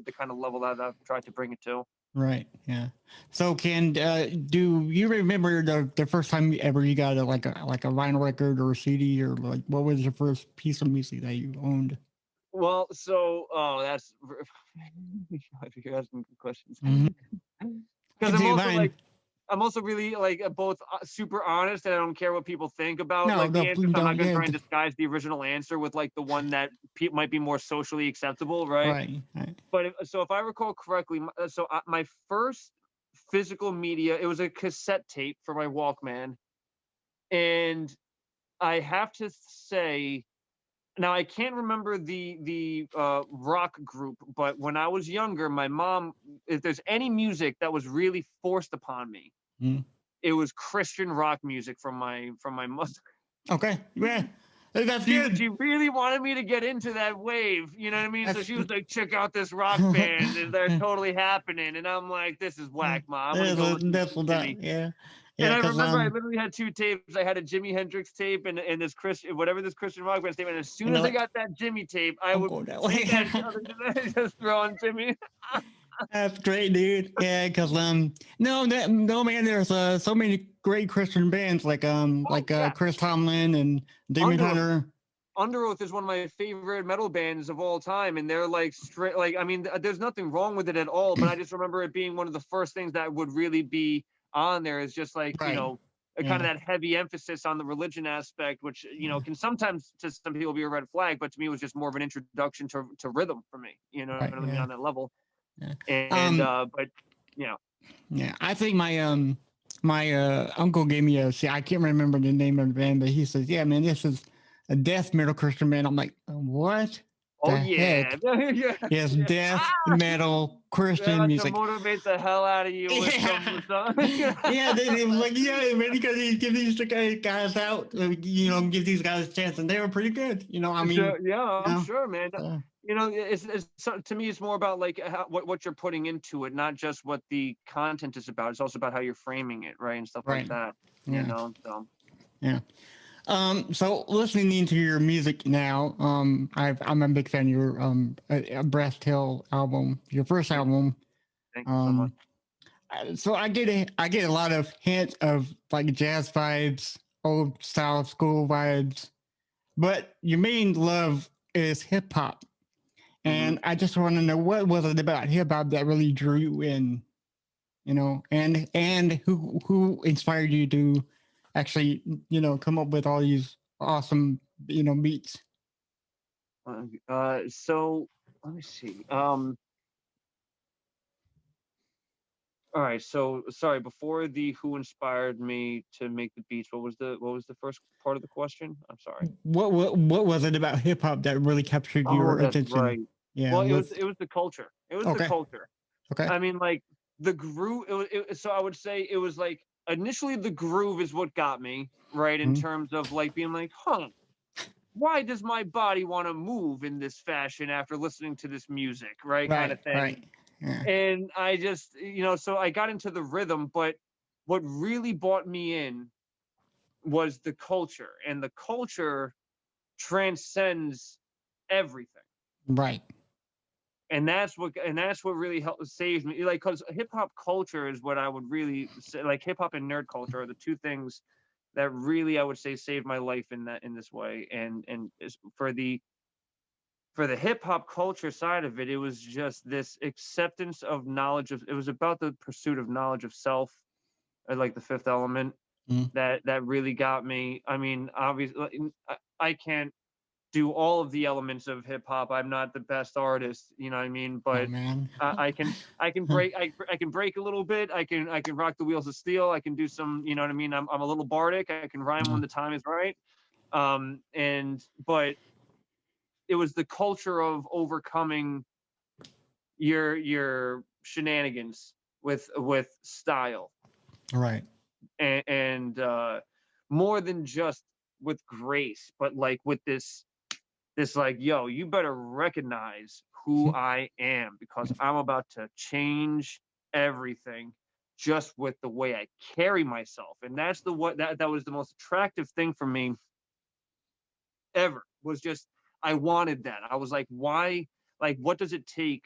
Speaker 2: the kind of level that I've tried to bring it to.
Speaker 1: Right. Yeah. So, can do you remember the first time you got a vinyl record or a CD, or like what was your first piece of music that you owned?
Speaker 2: Well, so that's you're asking good questions
Speaker 1: Mm-hmm.
Speaker 2: because
Speaker 1: Take mine.
Speaker 2: I'm also really like both super honest and I don't care what people think about
Speaker 1: No,
Speaker 2: like the
Speaker 1: no,
Speaker 2: answers. I'm
Speaker 1: no,
Speaker 2: not gonna
Speaker 1: yeah,
Speaker 2: try and disguise the original answer with like the one that might be more socially acceptable, right?
Speaker 1: right, right.
Speaker 2: But if I recall correctly, my first physical media, it was a cassette tape for my Walkman, and I have to say, now I can't remember the rock group, but when I was younger, my mom, if there's any music that was really forced upon me,
Speaker 1: Mm.
Speaker 2: it was Christian rock music from my mother.
Speaker 1: Okay, yeah, that's good.
Speaker 2: She really wanted me to get into that wave, you know what I mean? So
Speaker 1: That's
Speaker 2: she was like, "Check out this rock band, and they're totally happening." And I'm like, "This is whack, mom. I'm gonna go listen to
Speaker 1: that's
Speaker 2: some
Speaker 1: what
Speaker 2: Jimmy."
Speaker 1: that, yeah,
Speaker 2: And
Speaker 1: yeah,
Speaker 2: I
Speaker 1: because
Speaker 2: remember I literally had 2 tapes. I had a Jimi Hendrix tape and this Christian whatever this Christian rock band tape. And as
Speaker 1: you
Speaker 2: soon
Speaker 1: know
Speaker 2: as I
Speaker 1: like
Speaker 2: got that Jimmy tape, I
Speaker 1: I'm
Speaker 2: would
Speaker 1: going that
Speaker 2: take
Speaker 1: way.
Speaker 2: that just throw on Jimmy.
Speaker 1: That's great, dude. Yeah, because no man, there's so many great Christian bands
Speaker 2: Oh yeah,
Speaker 1: Chris Tomlin and Damon
Speaker 2: Under Oath.
Speaker 1: Hunter.
Speaker 2: Under Oath is one of my favorite metal bands of all time, and they're like straight. Like I mean, there's nothing wrong with it at all. But I just remember it being one of the first things that would really be on there. Is just like
Speaker 1: Right.
Speaker 2: a kind
Speaker 1: Yeah.
Speaker 2: of that heavy emphasis on the religion aspect, which can sometimes to some people be a red flag, but to me it was just more of an introduction to rhythm for me. You know
Speaker 1: Right.
Speaker 2: what I mean
Speaker 1: Yeah.
Speaker 2: on that level.
Speaker 1: Yeah.
Speaker 2: And
Speaker 1: Um.
Speaker 2: but yeah,
Speaker 1: Yeah. I think my uncle gave me a. See, I can't remember the name of the band, but he says, "Yeah, man, this is a death metal Christian band." I'm like, "What
Speaker 2: oh
Speaker 1: the
Speaker 2: yeah,
Speaker 1: heck
Speaker 2: yeah,
Speaker 1: is
Speaker 2: yeah.
Speaker 1: death metal Christian
Speaker 2: Yeah, to
Speaker 1: music?"
Speaker 2: motivate the hell out of you with
Speaker 1: Yeah,
Speaker 2: some
Speaker 1: yeah. It was like, yeah, man, because he give these guys out, give these guys a chance, and they were pretty good. I mean,
Speaker 2: Sure, yeah,
Speaker 1: you
Speaker 2: I'm
Speaker 1: know,
Speaker 2: sure, man.
Speaker 1: uh,
Speaker 2: To me, it's more about like what you're putting into it, not just what the content is about. It's also about how you're framing it, right, and stuff like
Speaker 1: right,
Speaker 2: that.
Speaker 1: yeah,
Speaker 2: So
Speaker 1: yeah. So listening into your music now, I'm a big fan of your Breath Tail album, your first
Speaker 2: thank,
Speaker 1: album.
Speaker 2: thank you so much.
Speaker 1: Um, so I get a lot of hints of like jazz vibes, old style school vibes, but your main love is hip hop.
Speaker 2: Hmm.
Speaker 1: And I just want to know, what was it about hip hop that really drew you in, and who inspired you to actually, come up with all these awesome, beats.
Speaker 2: So let me see. All right. So sorry. Before the who inspired me to make the beats, what was the first part of the question? I'm sorry.
Speaker 1: What was it about hip hop that really captured
Speaker 2: Oh,
Speaker 1: your
Speaker 2: that's
Speaker 1: attention?
Speaker 2: right.
Speaker 1: Yeah,
Speaker 2: Well,
Speaker 1: with
Speaker 2: it was the culture. It was the
Speaker 1: okay,
Speaker 2: culture.
Speaker 1: okay,
Speaker 2: I mean, like the groove. So I would say it was like initially the groove is what got me right in
Speaker 1: mm,
Speaker 2: terms of like being like, huh, why does my body want to move in this fashion after listening to this music, right, kind
Speaker 1: right,
Speaker 2: of thing.
Speaker 1: right, yeah,
Speaker 2: And I just, so I got into the rhythm, but what really brought me in was the culture, and the culture transcends everything.
Speaker 1: right,
Speaker 2: And that's what really helped save me, like, because hip hop culture is what I would really say, like hip hop and nerd culture are the two things that really I would say saved my life in this way. And for the hip hop culture side of it, it was just this acceptance of knowledge of, it was about the pursuit of knowledge of self, like the fifth element,
Speaker 1: mm,
Speaker 2: that really got me. I mean, obviously, I can't do all of the elements of hip hop. I'm not the best artist, you know what I mean?
Speaker 1: Oh
Speaker 2: But
Speaker 1: man.
Speaker 2: I can break I can break a little bit. I can rock the wheels of steel. I can do some, you know what I mean? I'm a little bardic. I can rhyme when the time is right. And but it was the culture of overcoming your shenanigans with style
Speaker 1: Right.
Speaker 2: and more than just with grace, but like with this like, yo, you better recognize who I am because I'm about to change everything just with the way I carry myself. And that's the what that was the most attractive thing for me ever, was just I wanted that. I was like, why, like what does it take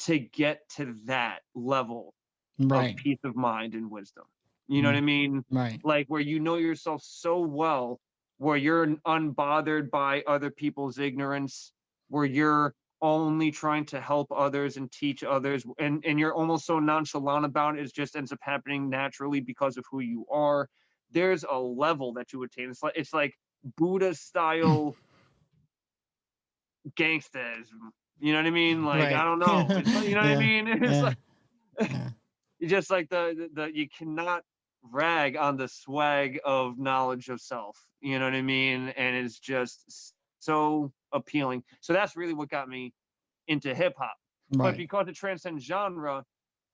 Speaker 2: to get to that level of
Speaker 1: Right.
Speaker 2: peace of mind and wisdom? You know what I
Speaker 1: Mm,
Speaker 2: mean?
Speaker 1: right.
Speaker 2: Like where you know yourself so well, where you're unbothered by other people's ignorance, where you're only trying to help others and teach others, and you're almost so nonchalant about it, it just ends up happening naturally because of who you are. There's a level that you attain. It's like Buddha style gangsterism. You know what I mean? Like I
Speaker 1: Right.
Speaker 2: don't know. It's like, you know what I
Speaker 1: Yeah.
Speaker 2: mean? It's
Speaker 1: Yeah.
Speaker 2: like
Speaker 1: Yeah.
Speaker 2: it's just like the you cannot rag on the swag of knowledge of self. You know what I mean? And it's just so appealing. So that's really what got me into hip hop. But
Speaker 1: Right.
Speaker 2: because it transcends genre,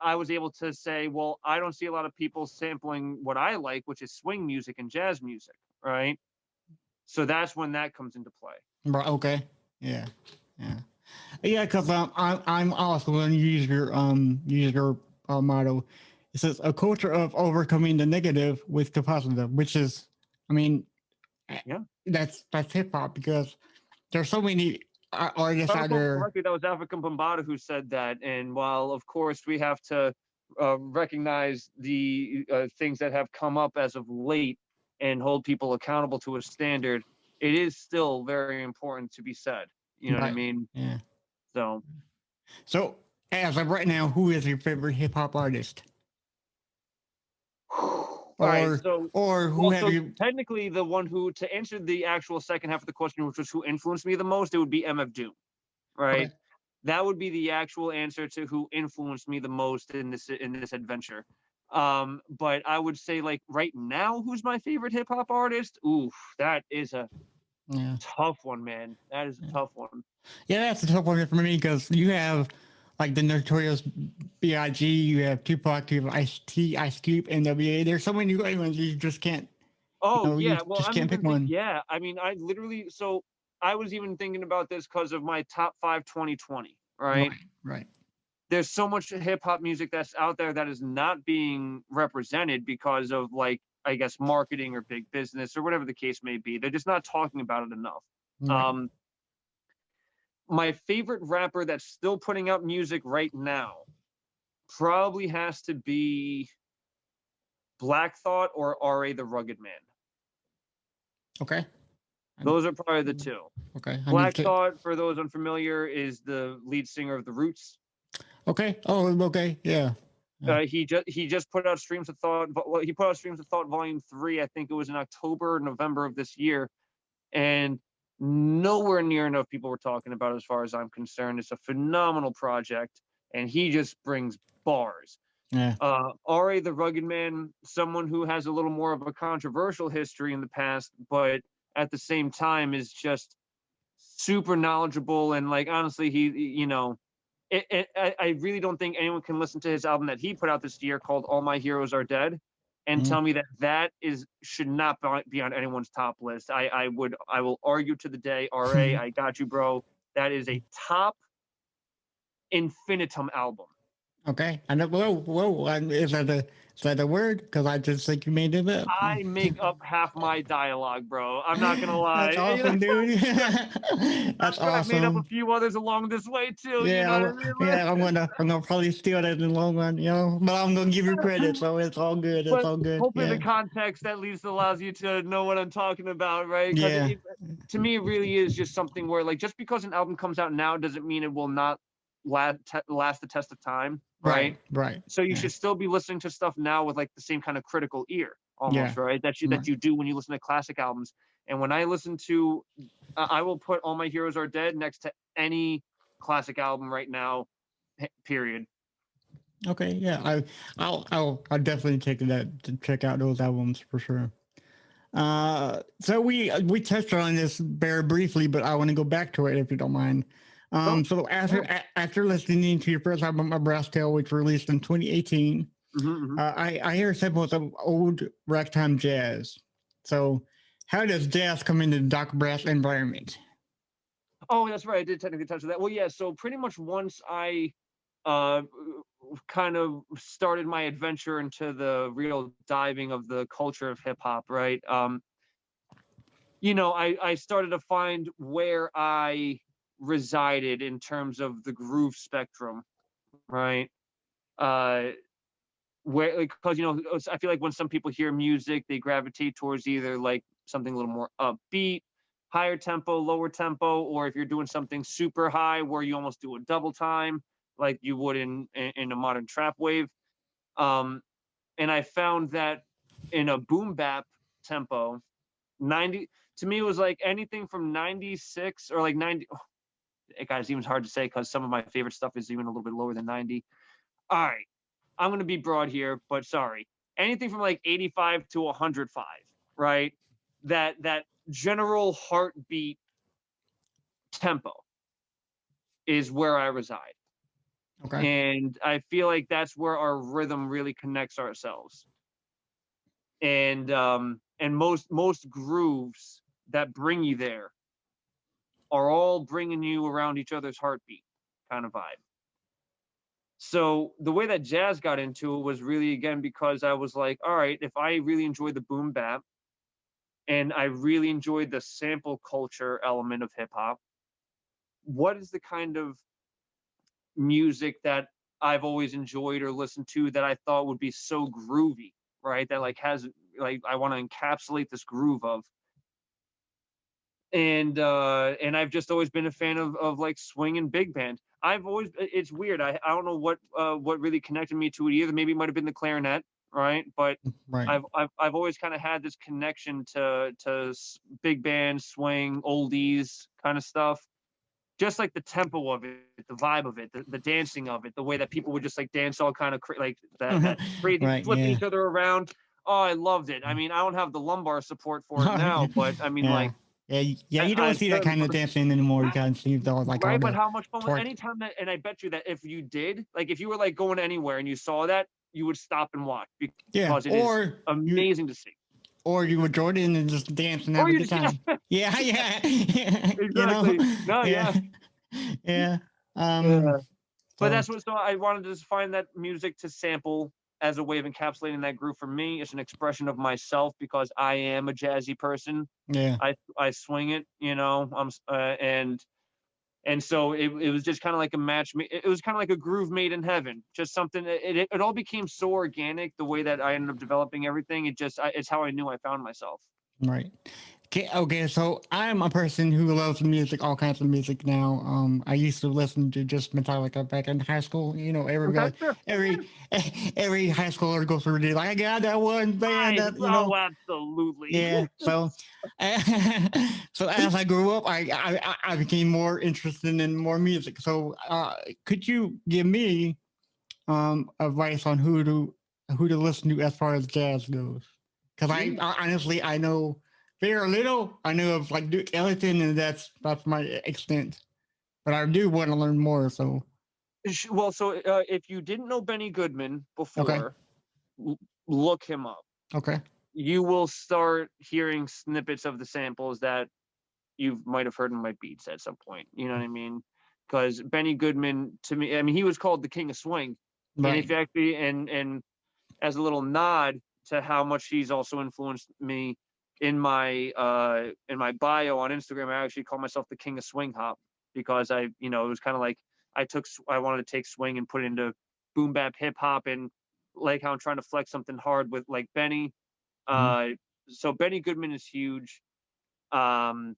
Speaker 2: I was able to say, well, I don't see a lot of people sampling what I like, which is swing music and jazz music, right? So that's when that comes into play.
Speaker 1: Right. Okay. Yeah. Yeah. Yeah. Because I'm also going to use your motto. It says a culture of overcoming the negative with the positive, which is, I mean, eh,
Speaker 2: Yeah.
Speaker 1: that's hip hop because there's so many
Speaker 2: If
Speaker 1: artists
Speaker 2: I
Speaker 1: out
Speaker 2: recall
Speaker 1: there.
Speaker 2: correctly, that was African Bambaataa who said that. And while, of course, we have to recognize the things that have come up as of late and hold people accountable to a standard, it is still very important to be said. You know what I
Speaker 1: Right.
Speaker 2: mean?
Speaker 1: Yeah.
Speaker 2: So,
Speaker 1: So as of right now, who is your favorite hip hop artist,
Speaker 2: all right.
Speaker 1: or
Speaker 2: So,
Speaker 1: who
Speaker 2: well,
Speaker 1: have
Speaker 2: so
Speaker 1: you?
Speaker 2: technically, the one who, to answer the actual second half of the question, which was who influenced me the most, it would be MF Doom,
Speaker 1: Okay.
Speaker 2: right? That would be the actual answer to who influenced me the most in this adventure. But I would say like right now, who's my favorite hip hop artist? Oof, that is a
Speaker 1: Yeah.
Speaker 2: tough one, man. That is a tough one.
Speaker 1: Yeah, that's a tough one for me because you have like the Notorious B.I.G., you have Tupac, you have Ice T, Ice Cube, NWA. There's so many great ones you just can't,
Speaker 2: Oh
Speaker 1: you
Speaker 2: yeah, well
Speaker 1: just
Speaker 2: I'm
Speaker 1: can't pick
Speaker 2: even think
Speaker 1: one.
Speaker 2: yeah. I mean, I literally so I was even thinking about this because of my top five 2020. Right?
Speaker 1: Right. Right.
Speaker 2: There's so much hip hop music that's out there that is not being represented because of like I guess marketing or big business or whatever the case may be. They're just not talking about it enough.
Speaker 1: Right.
Speaker 2: Um, my favorite rapper that's still putting out music right now probably has to be Black Thought or R.A. the Rugged Man.
Speaker 1: Okay.
Speaker 2: Those are probably the two.
Speaker 1: Okay. I need
Speaker 2: Black
Speaker 1: to.
Speaker 2: Thought, for those unfamiliar, is the lead singer of The Roots.
Speaker 1: Okay. Oh, okay. Yeah. Yeah.
Speaker 2: He just put out Streams of Thought. Well, he put out Streams of Thought Volume 3. I think it was in October, November of this year, and nowhere near enough people were talking about it as far as I'm concerned. It's a phenomenal project, and he just brings bars.
Speaker 1: Yeah.
Speaker 2: R.A. the Rugged Man, someone who has a little more of a controversial history in the past, but at the same time is just super knowledgeable and like honestly, you know, I really don't think anyone can listen to his album that he put out this year called All My Heroes Are Dead and
Speaker 1: Mm.
Speaker 2: tell me that that is should not be on anyone's top list. I will argue to the day, RA, I got you, bro. That is a top infinitum album.
Speaker 1: Okay. I know. Whoa. Whoa. Is that a word? Because I just think you made it up.
Speaker 2: I make up half my dialogue, bro. I'm not gonna lie.
Speaker 1: That's awesome, dude. That's
Speaker 2: I've made up a
Speaker 1: awesome.
Speaker 2: few others along this way too. You
Speaker 1: Yeah,
Speaker 2: know what I mean?
Speaker 1: yeah, I'm gonna probably steal that in the long run, but I'm gonna give you credit, so it's all good. It's
Speaker 2: But
Speaker 1: all good.
Speaker 2: hopefully the
Speaker 1: Yeah,
Speaker 2: context at least allows you to know what I'm talking about, right? Because
Speaker 1: yeah,
Speaker 2: to me, it really is just something where, like, just because an album comes out now doesn't mean it will not last the test of time, right?
Speaker 1: right, right.
Speaker 2: So you
Speaker 1: Yeah,
Speaker 2: should still be listening to stuff now with like the same kind of critical ear. almost,
Speaker 1: Yeah.
Speaker 2: right?
Speaker 1: Right.
Speaker 2: That you do when you listen to classic albums. And when I listen to, I will put "All My Heroes Are Dead" next to any classic album right now. Period.
Speaker 1: Okay. Yeah. I'll definitely take that to check out those albums for sure. So we touched on this very briefly, but I want to go back to it if you don't mind.
Speaker 2: So
Speaker 1: So
Speaker 2: yeah.
Speaker 1: after listening to your first album, A Brass Tale, which released in 2018,
Speaker 2: Hmm.
Speaker 1: I hear samples of old ragtime jazz. So how does jazz come into the Dok Brass environment?
Speaker 2: Oh, that's right. I did technically touch on that. Well, yeah. So pretty much once I uh, kind of started my adventure into the real diving of the culture of hip hop, right? I started to find where I resided in terms of the groove spectrum, right? Uh, where because I feel like when some people hear music, they gravitate towards either like something a little more upbeat, higher tempo, lower tempo, or if you're doing something super high where you almost do a double time, like you would in a modern trap wave. Um, and I found that in a boom bap tempo, 90 to me it was like anything from 96 or like 90. Oh, it guys, even hard to say because some of my favorite stuff is even a little bit lower than 90. All right, I'm gonna be broad here, but sorry. Anything from like 85 to 105, right? That general heartbeat tempo is where I reside.
Speaker 1: Okay.
Speaker 2: And I feel like that's where our rhythm really connects ourselves. And most grooves that bring you there are all bringing you around each other's heartbeat kind of vibe. So the way that jazz got into it was really again because I was like, all right, if I really enjoy the boom bap and I really enjoyed the sample culture element of hip hop, what is the kind of music that I've always enjoyed or listened to that I thought would be so groovy, right? That like has like I want to encapsulate this groove of. And I've just always been a fan of like swing and big band. I've always it's weird. I don't know what really connected me to it either. Maybe it might have been the clarinet, right? But
Speaker 1: Right.
Speaker 2: I've always kind of had this connection to big band, swing, oldies kind of stuff. Just like the tempo of it, the vibe of it, the dancing of it, the way that people would just like dance all kind of like that crazy
Speaker 1: Right.
Speaker 2: flipping
Speaker 1: Yeah.
Speaker 2: each other around. Oh, I loved it. I mean, I don't have the lumbar support for it now, but I mean,
Speaker 1: Yeah.
Speaker 2: like
Speaker 1: Yeah. Yeah. You don't
Speaker 2: I
Speaker 1: see that
Speaker 2: certainly
Speaker 1: kind of dancing anymore. You kind of see the like all
Speaker 2: right, but
Speaker 1: the
Speaker 2: how much fun was
Speaker 1: torque.
Speaker 2: anytime that and I bet you that if you did, like if you were like going anywhere and you saw that, you would stop and watch
Speaker 1: Yeah.
Speaker 2: because it is
Speaker 1: You
Speaker 2: amazing to see.
Speaker 1: or you would join in and just dance and have
Speaker 2: Or
Speaker 1: a
Speaker 2: you
Speaker 1: good
Speaker 2: just
Speaker 1: time. Yeah. Yeah. you know.
Speaker 2: exactly. No,
Speaker 1: Yeah.
Speaker 2: yeah.
Speaker 1: Yeah.
Speaker 2: Yeah. But
Speaker 1: So
Speaker 2: that's what so I wanted to just find that music to sample as a way of encapsulating that groove for me. It's an expression of myself because I am a jazzy person.
Speaker 1: yeah.
Speaker 2: I swing it, and so it was just kind of like a match. It was kind of like a groove made in heaven. Just something. It all became so organic the way that I ended up developing everything. It's how I knew I found myself.
Speaker 1: Right. Okay, so I'm a person who loves music, all kinds of music now. I used to listen to just Metallica back in high school. You know,
Speaker 2: Okay,
Speaker 1: everybody,
Speaker 2: sure.
Speaker 1: every high schooler goes through the like, I got that one band that you
Speaker 2: Oh,
Speaker 1: know.
Speaker 2: absolutely.
Speaker 1: Yeah. So, so as I grew up, I became more interested in more music. So, could you give me advice on who to listen to as far as jazz goes? Because I honestly I know very little. I know of like Duke Ellington, and that's my extent. But I do want to learn more. So
Speaker 2: Well, so if you didn't know Benny Goodman
Speaker 1: okay,
Speaker 2: before, look him up.
Speaker 1: okay,
Speaker 2: You will start hearing snippets of the samples that you might have heard in my beats at some point. You know what I mean? Because Benny Goodman, to me, I mean, he was called the King of Swing, and if
Speaker 1: right,
Speaker 2: you actually and as a little nod to how much he's also influenced me in my bio on Instagram, I actually call myself the King of Swing Hop because it was kind of like I wanted to take swing and put it into boom bap hip hop and like how I'm trying to flex something hard with like Benny.
Speaker 1: mhm,
Speaker 2: Uh, so Benny Goodman is huge. Um,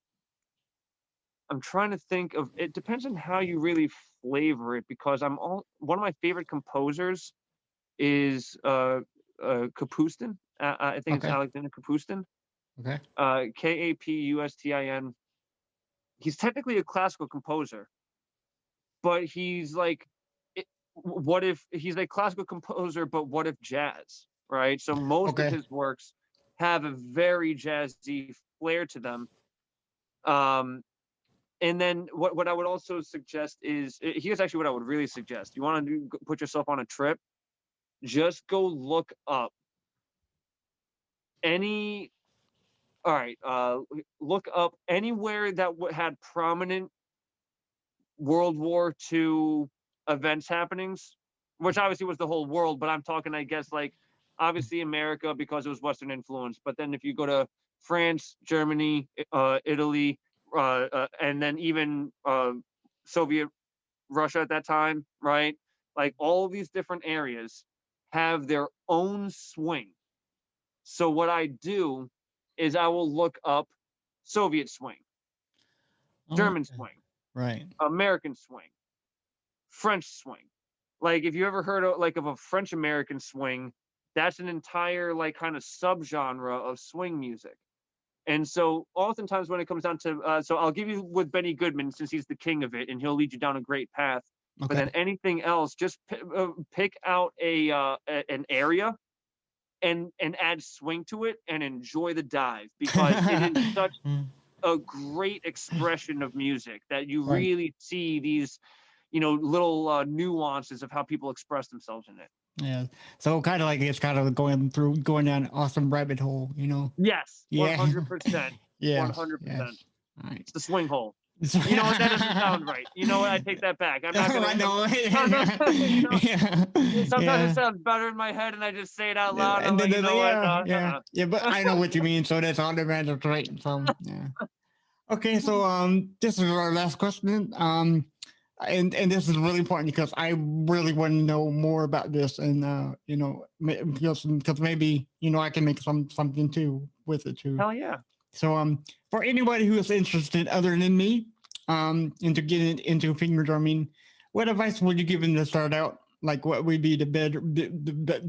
Speaker 2: I'm trying to think of it depends on how you really flavor it because one of my favorite composers is Kapustin. I think it's
Speaker 1: Okay.
Speaker 2: Alexander Kapustin.
Speaker 1: Okay.
Speaker 2: Kapustin. He's technically a classical composer, but he's like, what if he's a classical composer, but what if jazz, right? So most of
Speaker 1: Okay.
Speaker 2: his works have a very jazzy flair to them. Um, and then what I would also suggest is here's actually what I would really suggest. You want to put yourself on a trip, just go look up any. All right, look up anywhere that had prominent World War II events happenings, which obviously was the whole world, but I'm talking, I guess, like obviously America because it was Western influence. But then if you go to France, Germany, Italy, and then even Soviet Russia at that time, right? Like all of these different areas have their own swing. So what I do is I will look up Soviet swing,
Speaker 1: Oh,
Speaker 2: German swing,
Speaker 1: right.
Speaker 2: American swing, French swing. Like if you ever heard of like of a French American swing, that's an entire like kind of subgenre of swing music. And so oftentimes when it comes down to so I'll give you with Benny Goodman since he's the king of it and he'll lead you down a great path. But
Speaker 1: Okay.
Speaker 2: then anything else, just pick out an area and add swing to it and enjoy the dive because it is such a great expression of music that you
Speaker 1: Right.
Speaker 2: really see these little nuances of how people express themselves in it.
Speaker 1: Yeah. So kind of like it's kind of going down an awesome rabbit hole, you know?
Speaker 2: Yes,
Speaker 1: Yeah.
Speaker 2: 100%.
Speaker 1: Yes.
Speaker 2: 100%.
Speaker 1: Yes. All right.
Speaker 2: It's the swing hole.
Speaker 1: So,
Speaker 2: You know what? That doesn't sound right. You know what? I take that back. I'm not
Speaker 1: I
Speaker 2: gonna.
Speaker 1: know.
Speaker 2: You know,
Speaker 1: Yeah.
Speaker 2: sometimes it
Speaker 1: Yeah.
Speaker 2: sounds better in my head, and I just say it out
Speaker 1: Yeah.
Speaker 2: loud. And I'm
Speaker 1: And
Speaker 2: like,
Speaker 1: then
Speaker 2: you
Speaker 1: they're like,
Speaker 2: know what?
Speaker 1: yeah, yeah, yeah. But I know what you mean. So that's all that matters, right? So yeah. Okay. So this is our last question. And this is really important because I really want to know more about this, and because maybe I can make something too with it too.
Speaker 2: Hell yeah.
Speaker 1: So for anybody who is interested other than me, into getting into finger drumming, what advice would you give them to start out? Like, what would be the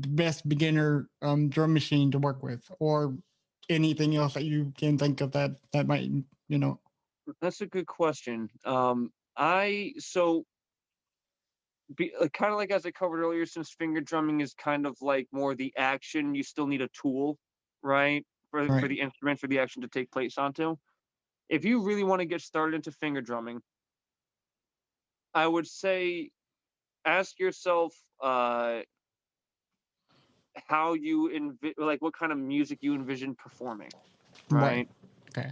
Speaker 1: best beginner drum machine to work with, or anything else that you can think of that might you know?
Speaker 2: That's a good question. I so kind of like as I covered earlier, since finger drumming is kind of like more the action, you still need a tool, right? For
Speaker 1: Right.
Speaker 2: the instrument for the action to take place onto. If you really want to get started into finger drumming, I would say ask yourself how you like what kind of music you envision performing,
Speaker 1: Right.
Speaker 2: right?
Speaker 1: Okay.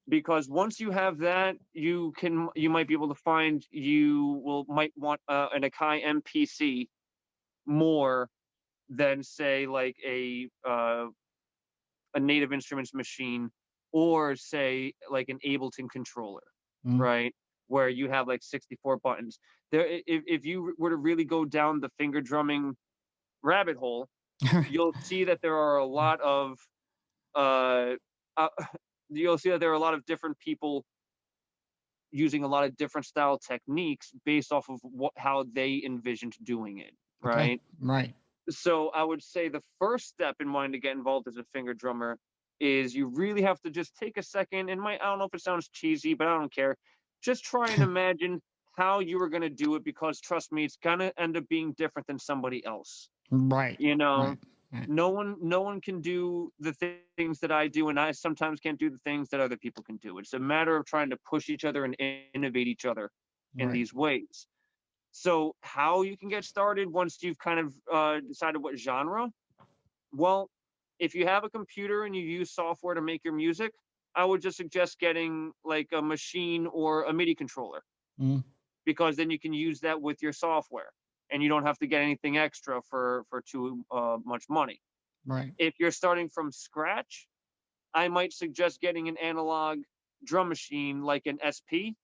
Speaker 2: Because once you have that, you might be able to find you will might want an Akai MPC more than say like a native instruments machine or say like an Ableton controller,
Speaker 1: Mm.
Speaker 2: right? Where you have like 64 buttons. There, if you were to really go down the finger drumming rabbit hole, you'll see that there are a lot of uh, uh you'll see that there are a lot of different people using a lot of different style techniques based off of how they envisioned doing it,
Speaker 1: Okay.
Speaker 2: right?
Speaker 1: Right.
Speaker 2: So I would say the first step in wanting to get involved as a finger drummer is you really have to just take a second and I don't know if it sounds cheesy, but I don't care. Just try and imagine how you were going to do it because trust me, it's going to end up being different than somebody else.
Speaker 1: Right.
Speaker 2: You know,
Speaker 1: Right. Right.
Speaker 2: no one can do the things that I do and I sometimes can't do the things that other people can do. It's a matter of trying to push each other and innovate each other in
Speaker 1: Right.
Speaker 2: these ways. So how you can get started once you've kind of decided what genre? Well, if you have a computer and you use software to make your music, I would just suggest getting like a machine or a MIDI controller
Speaker 1: Mm.
Speaker 2: because then you can use that with your software and you don't have to get anything extra for too much money.
Speaker 1: Right.
Speaker 2: If you're starting from scratch, I might suggest getting an analog drum machine like an SP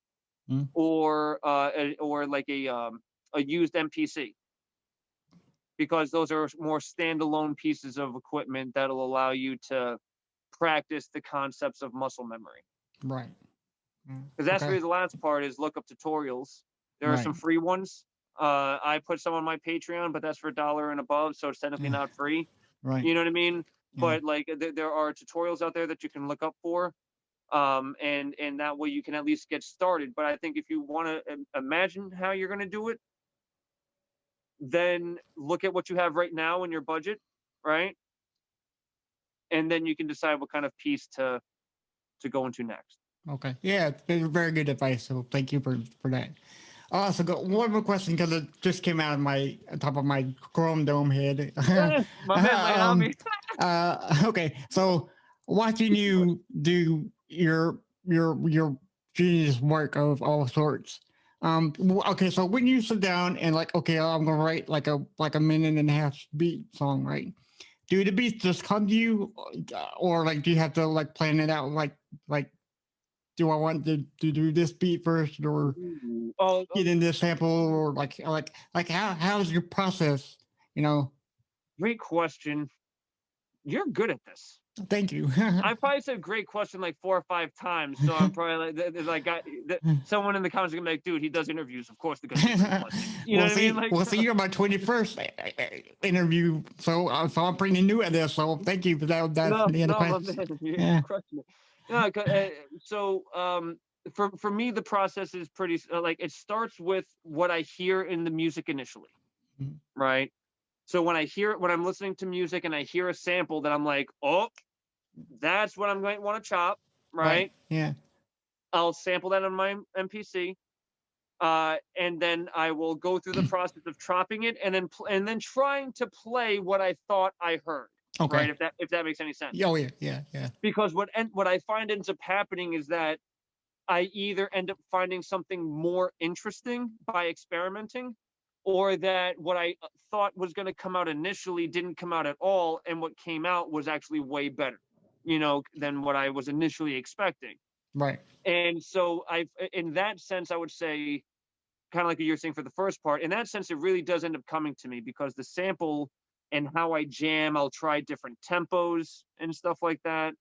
Speaker 1: Mm.
Speaker 2: or like a used MPC because those are more standalone pieces of equipment that'll allow you to practice the concepts of muscle memory.
Speaker 1: Right. Mm.
Speaker 2: Because that's
Speaker 1: Okay.
Speaker 2: really the last part is look up tutorials. There are
Speaker 1: Right.
Speaker 2: some free ones. I put some on my Patreon, but that's for $1 and above, so it's technically
Speaker 1: Yeah.
Speaker 2: not free.
Speaker 1: Right.
Speaker 2: You know what I mean?
Speaker 1: Yeah.
Speaker 2: but like there are tutorials out there that you can look up for, and that way you can at least get started. But I think if you want to imagine how you're going to do it, then look at what you have right now in your budget, right? And then you can decide what kind of piece to go into next.
Speaker 1: Okay. Yeah, it's been very good advice. So thank you for that. I also got one more question because it just came out of my top of my Chrome Dome head.
Speaker 2: My man might help me.
Speaker 1: Okay, so watching you do your genius work of all sorts. Okay, so when you sit down and like, okay, I'm gonna write like a minute and a half beat song, right? Do the beats just come to you, or like do you have to like plan it out? Like, do I want to do this beat first, or
Speaker 2: Ooh. Oh,
Speaker 1: get in this sample, or like how's your process? You know.
Speaker 2: great question. You're good at this.
Speaker 1: Thank you.
Speaker 2: I probably said great question like 4 or 5 times, so I'm probably like, someone in the comments is gonna be like, dude, he does interviews. Of course, they're gonna be great questions. You know what I mean? Like,
Speaker 1: You're my 21st interview, so I'm pretty new at this. So thank you for that. That's
Speaker 2: no,
Speaker 1: the end of
Speaker 2: no, my
Speaker 1: questions.
Speaker 2: man, you're
Speaker 1: Yeah.
Speaker 2: crushing it. No, so for me, the process is pretty like it starts with what I hear in the music initially,
Speaker 1: Mhm.
Speaker 2: right? So when I'm listening to music and I hear a sample that I'm like, oh, that's what I'm going to want to chop,
Speaker 1: Right.
Speaker 2: right?
Speaker 1: Yeah.
Speaker 2: I'll sample that on my MPC, and then I will go through the process of chopping it, and then trying to play what I thought I heard, right?
Speaker 1: Okay.
Speaker 2: If that makes any sense.
Speaker 1: Oh yeah. Yeah. Yeah.
Speaker 2: Because what I find ends up happening is that I either end up finding something more interesting by experimenting, or that what I thought was going to come out initially didn't come out at all, and what came out was actually way better, than what I was initially expecting.
Speaker 1: Right.
Speaker 2: And so in that sense, I would say, kind of like what you're saying for the first part, in that sense, it really does end up coming to me because the sample and how I jam, I'll try different tempos and stuff like that.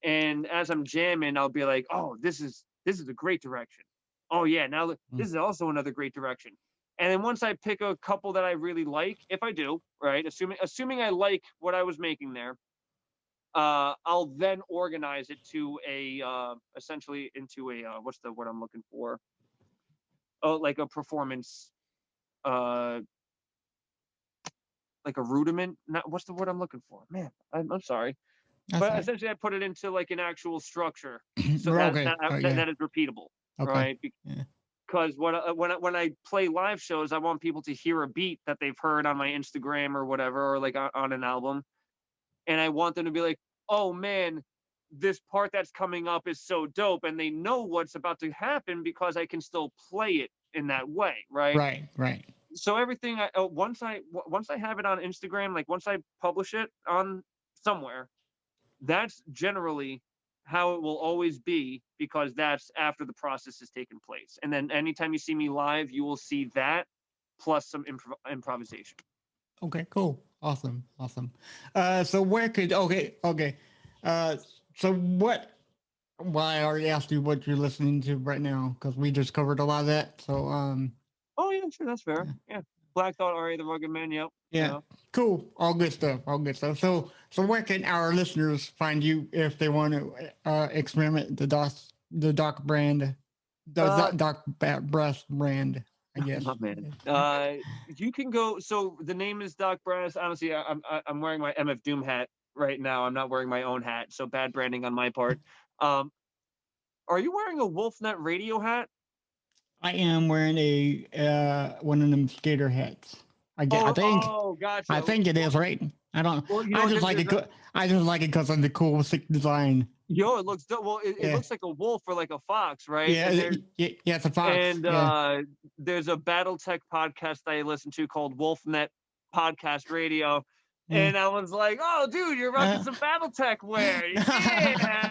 Speaker 2: And as I'm jamming, I'll be like, "Oh, this is a great direction. Oh yeah, now
Speaker 1: Mm.
Speaker 2: this is also another great direction." And then once I pick a couple that I really like, if I do, right, assuming I like what I was making there, I'll then organize it to essentially into a what's the word I'm looking for? Oh, like a performance, uh, like a rudiment. Not what's the word I'm looking for? Man, I'm sorry,
Speaker 1: That's
Speaker 2: but
Speaker 1: right.
Speaker 2: essentially I put it into like an actual structure, so that
Speaker 1: Okay.
Speaker 2: that
Speaker 1: Oh
Speaker 2: that,
Speaker 1: yeah.
Speaker 2: that is repeatable,
Speaker 1: Okay.
Speaker 2: right?
Speaker 1: Yeah.
Speaker 2: Because when I play live shows, I want people to hear a beat that they've heard on my Instagram or whatever, or like on an album, and I want them to be like, "Oh man, this part that's coming up is so dope," and they know what's about to happen because I can still play it in that way, right?
Speaker 1: Right. Right.
Speaker 2: So everything once I have it on Instagram, like once I publish it on somewhere, that's generally how it will always be because that's after the process has taken place. And then anytime you see me live, you will see that plus some improvisation.
Speaker 1: Okay. Cool. Awesome. Awesome. So where could okay. Uh, so what? Well, I already asked you what you're listening to right now because we just covered a lot of that. So
Speaker 2: Oh yeah, sure, that's fair.
Speaker 1: yeah.
Speaker 2: Yeah. Black Thought, Ari the Rugged Man, yep.
Speaker 1: Yeah.
Speaker 2: Yeah.
Speaker 1: Cool. All good stuff. All good stuff. So where can our listeners find you if they want to experiment the Doc brand,
Speaker 2: Uh
Speaker 1: Doc Brass brand, I guess.
Speaker 2: my man. You can go, so the name is Dok Brass. Honestly, I'm wearing my MF Doom hat right now. I'm not wearing my own hat, so bad branding on my part. Um are you wearing a Wolfnet radio hat?
Speaker 1: I am wearing a one of them skater hats.
Speaker 2: Oh, oh,
Speaker 1: I
Speaker 2: gotcha.
Speaker 1: think it is right. I don't.
Speaker 2: Well, you know
Speaker 1: I
Speaker 2: what?
Speaker 1: just like
Speaker 2: There's
Speaker 1: it.
Speaker 2: a
Speaker 1: I just like it because of the cool sick design.
Speaker 2: yo. It looks well. It
Speaker 1: Yeah.
Speaker 2: looks like a wolf or like a fox, right?
Speaker 1: Yeah. Yeah. It's a fox.
Speaker 2: And
Speaker 1: Yeah.
Speaker 2: there's a BattleTech podcast I listen to called Wolfnet Podcast Radio,
Speaker 1: Yeah.
Speaker 2: and I was like, "Oh, dude, you're rocking
Speaker 1: Uh,
Speaker 2: some BattleTech wear, yeah."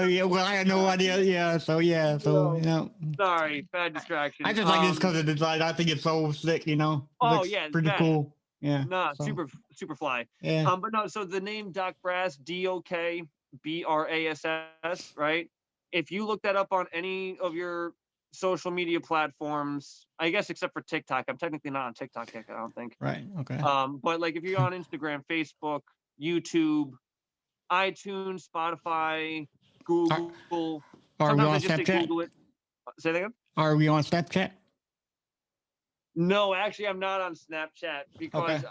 Speaker 1: yeah, well, I had no idea. Yeah, so yeah, so
Speaker 2: Yo, sorry, bad
Speaker 1: I
Speaker 2: distraction.
Speaker 1: just like this because of the design. I think it's so sick. It
Speaker 2: Oh
Speaker 1: looks
Speaker 2: yeah, it's
Speaker 1: pretty
Speaker 2: badass.
Speaker 1: cool. Yeah.
Speaker 2: Nah,
Speaker 1: So
Speaker 2: super fly.
Speaker 1: yeah.
Speaker 2: But no, so the name Dok Brass, DokBrass, right? If you look that up on any of your social media platforms, I guess except for TikTok. I'm technically not on TikTok yet, I don't think.
Speaker 1: Right. Okay.
Speaker 2: But like if you're on Instagram, Facebook, YouTube, iTunes, Spotify,
Speaker 1: Are,
Speaker 2: Google.
Speaker 1: are we
Speaker 2: Sometimes
Speaker 1: on
Speaker 2: I just say
Speaker 1: Snapchat?
Speaker 2: Google it. Say that again?
Speaker 1: Are we on Snapchat?
Speaker 2: No, actually, I'm not on Snapchat
Speaker 1: Okay.
Speaker 2: because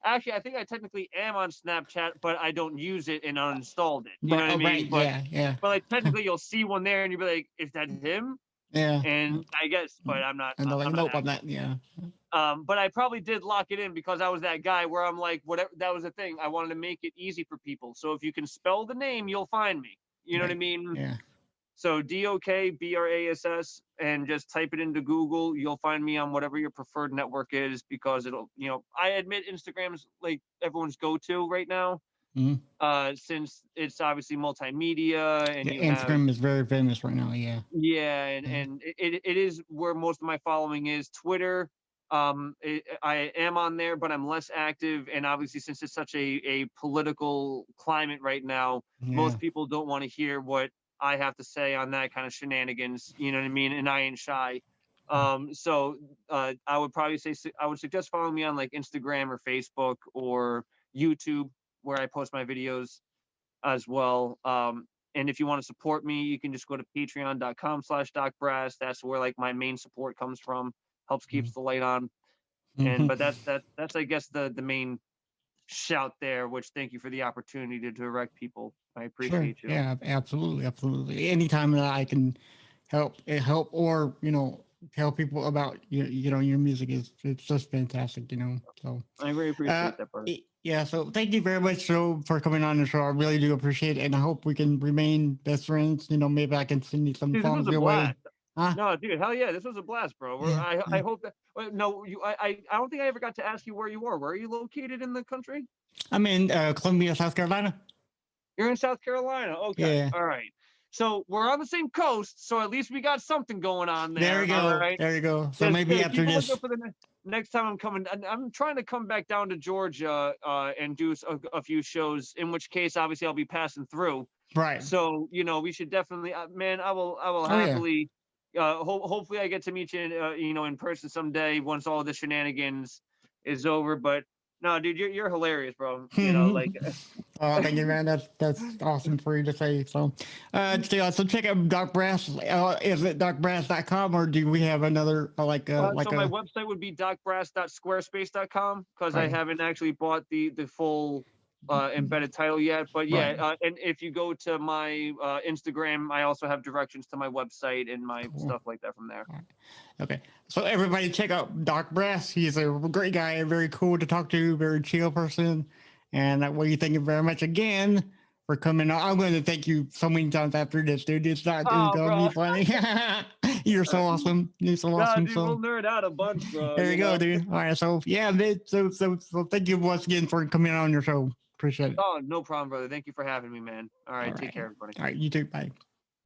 Speaker 2: actually, I think I technically am on Snapchat, but I don't use it and uninstalled it. You know
Speaker 1: Right.
Speaker 2: what I
Speaker 1: Oh, right.
Speaker 2: mean?
Speaker 1: Yeah. Yeah.
Speaker 2: But like technically, you'll see one there, and you'll be like, "Is that him?"
Speaker 1: Yeah.
Speaker 2: And I guess, but I'm not.
Speaker 1: And they're like,
Speaker 2: I'm not
Speaker 1: nope, I'm
Speaker 2: active.
Speaker 1: not. Yeah.
Speaker 2: But I probably did lock it in because I was that guy where I'm like, whatever. That was the thing. I wanted to make it easy for people. So if you can spell the name, you'll find me. You know what I
Speaker 1: Right.
Speaker 2: mean?
Speaker 1: Yeah.
Speaker 2: So DOKBRASS and just type it into Google. You'll find me on whatever your preferred network is because it'll, I admit Instagram's like everyone's go-to right now.
Speaker 1: Mhm.
Speaker 2: Since it's obviously multimedia and
Speaker 1: Yeah.
Speaker 2: you have,
Speaker 1: Instagram is very famous right now. Yeah.
Speaker 2: yeah,
Speaker 1: Yeah.
Speaker 2: and it is where most of my following is. Twitter, I am on there, but I'm less active. And obviously, since it's such a political climate right now,
Speaker 1: Yeah.
Speaker 2: most people don't want to hear what I have to say on that kind of shenanigans. You know what I mean? And I ain't shy. So I would probably say I would suggest following me on like Instagram or Facebook or YouTube, where I post my videos as well. And if you want to support me, you can just go to patreon.com/Dok Brass. That's where like my main support comes from. Helps keeps the light on. And
Speaker 1: Mhm.
Speaker 2: but that's I guess the main shout there, which thank you for the opportunity to direct people. I
Speaker 1: Sure.
Speaker 2: appreciate you.
Speaker 1: Yeah. Absolutely. Absolutely. Anytime that I can help, or tell people about your music is it's just fantastic. So.
Speaker 2: I really
Speaker 1: Uh,
Speaker 2: appreciate that, brother.
Speaker 1: yeah, so thank you very much, so for coming on the show. I really do appreciate it, and I hope we can remain best friends. Maybe I can send you some
Speaker 2: Dude, this was
Speaker 1: songs
Speaker 2: a
Speaker 1: your way.
Speaker 2: blast.
Speaker 1: Huh?
Speaker 2: No, dude, hell yeah, this was a blast, bro.
Speaker 1: Yeah,
Speaker 2: I
Speaker 1: yeah.
Speaker 2: hope that no, I don't think I ever got to ask you where you are. Where are you located in the country?
Speaker 1: I'm in Columbia, South Carolina.
Speaker 2: You're in South Carolina. Okay.
Speaker 1: Yeah.
Speaker 2: All right. So we're on the same coast, so at least we got something going on
Speaker 1: There you
Speaker 2: there. All
Speaker 1: go.
Speaker 2: right.
Speaker 1: There you go. So
Speaker 2: Just
Speaker 1: maybe after
Speaker 2: keep a lookout
Speaker 1: this,
Speaker 2: for the next time I'm coming. I'm trying to come back down to Georgia and do a few shows. In which case, obviously, I'll be passing through.
Speaker 1: right?
Speaker 2: So we should definitely, man. I will
Speaker 1: Oh yeah.
Speaker 2: happily. Hopefully, I get to meet you, in person someday once all the shenanigans is over. But no, dude, you're hilarious, bro. Like
Speaker 1: Oh, thank you, man. That's awesome for you to say. So check out Dok Brass. Is it dokbrass.com, or do we have another
Speaker 2: So my website would be dokbrass.squarespace.com because I
Speaker 1: right?
Speaker 2: haven't actually bought the full embedded title yet. But yeah,
Speaker 1: Right.
Speaker 2: and if you go to my Instagram, I also have directions to my website and my
Speaker 1: Cool.
Speaker 2: stuff like that from there.
Speaker 1: All right. Okay. So everybody check out Dok Brass. He's a great guy, very cool to talk to, very chill person. And we thank you very much again for coming on. I'm going to thank you so many times after this, dude. It's
Speaker 2: Oh,
Speaker 1: going to be
Speaker 2: bro.
Speaker 1: funny. You're so awesome. You're so
Speaker 2: Nah,
Speaker 1: awesome.
Speaker 2: dude,
Speaker 1: So
Speaker 2: we'll nerd out a bunch, bro.
Speaker 1: there you go, dude. All right. So yeah, man. So thank you once again for coming on your show. Appreciate it.
Speaker 2: Oh, no problem, brother. Thank you for having me, man. All
Speaker 1: All
Speaker 2: right, take
Speaker 1: right.
Speaker 2: care, everybody.
Speaker 1: All right. You too. Bye.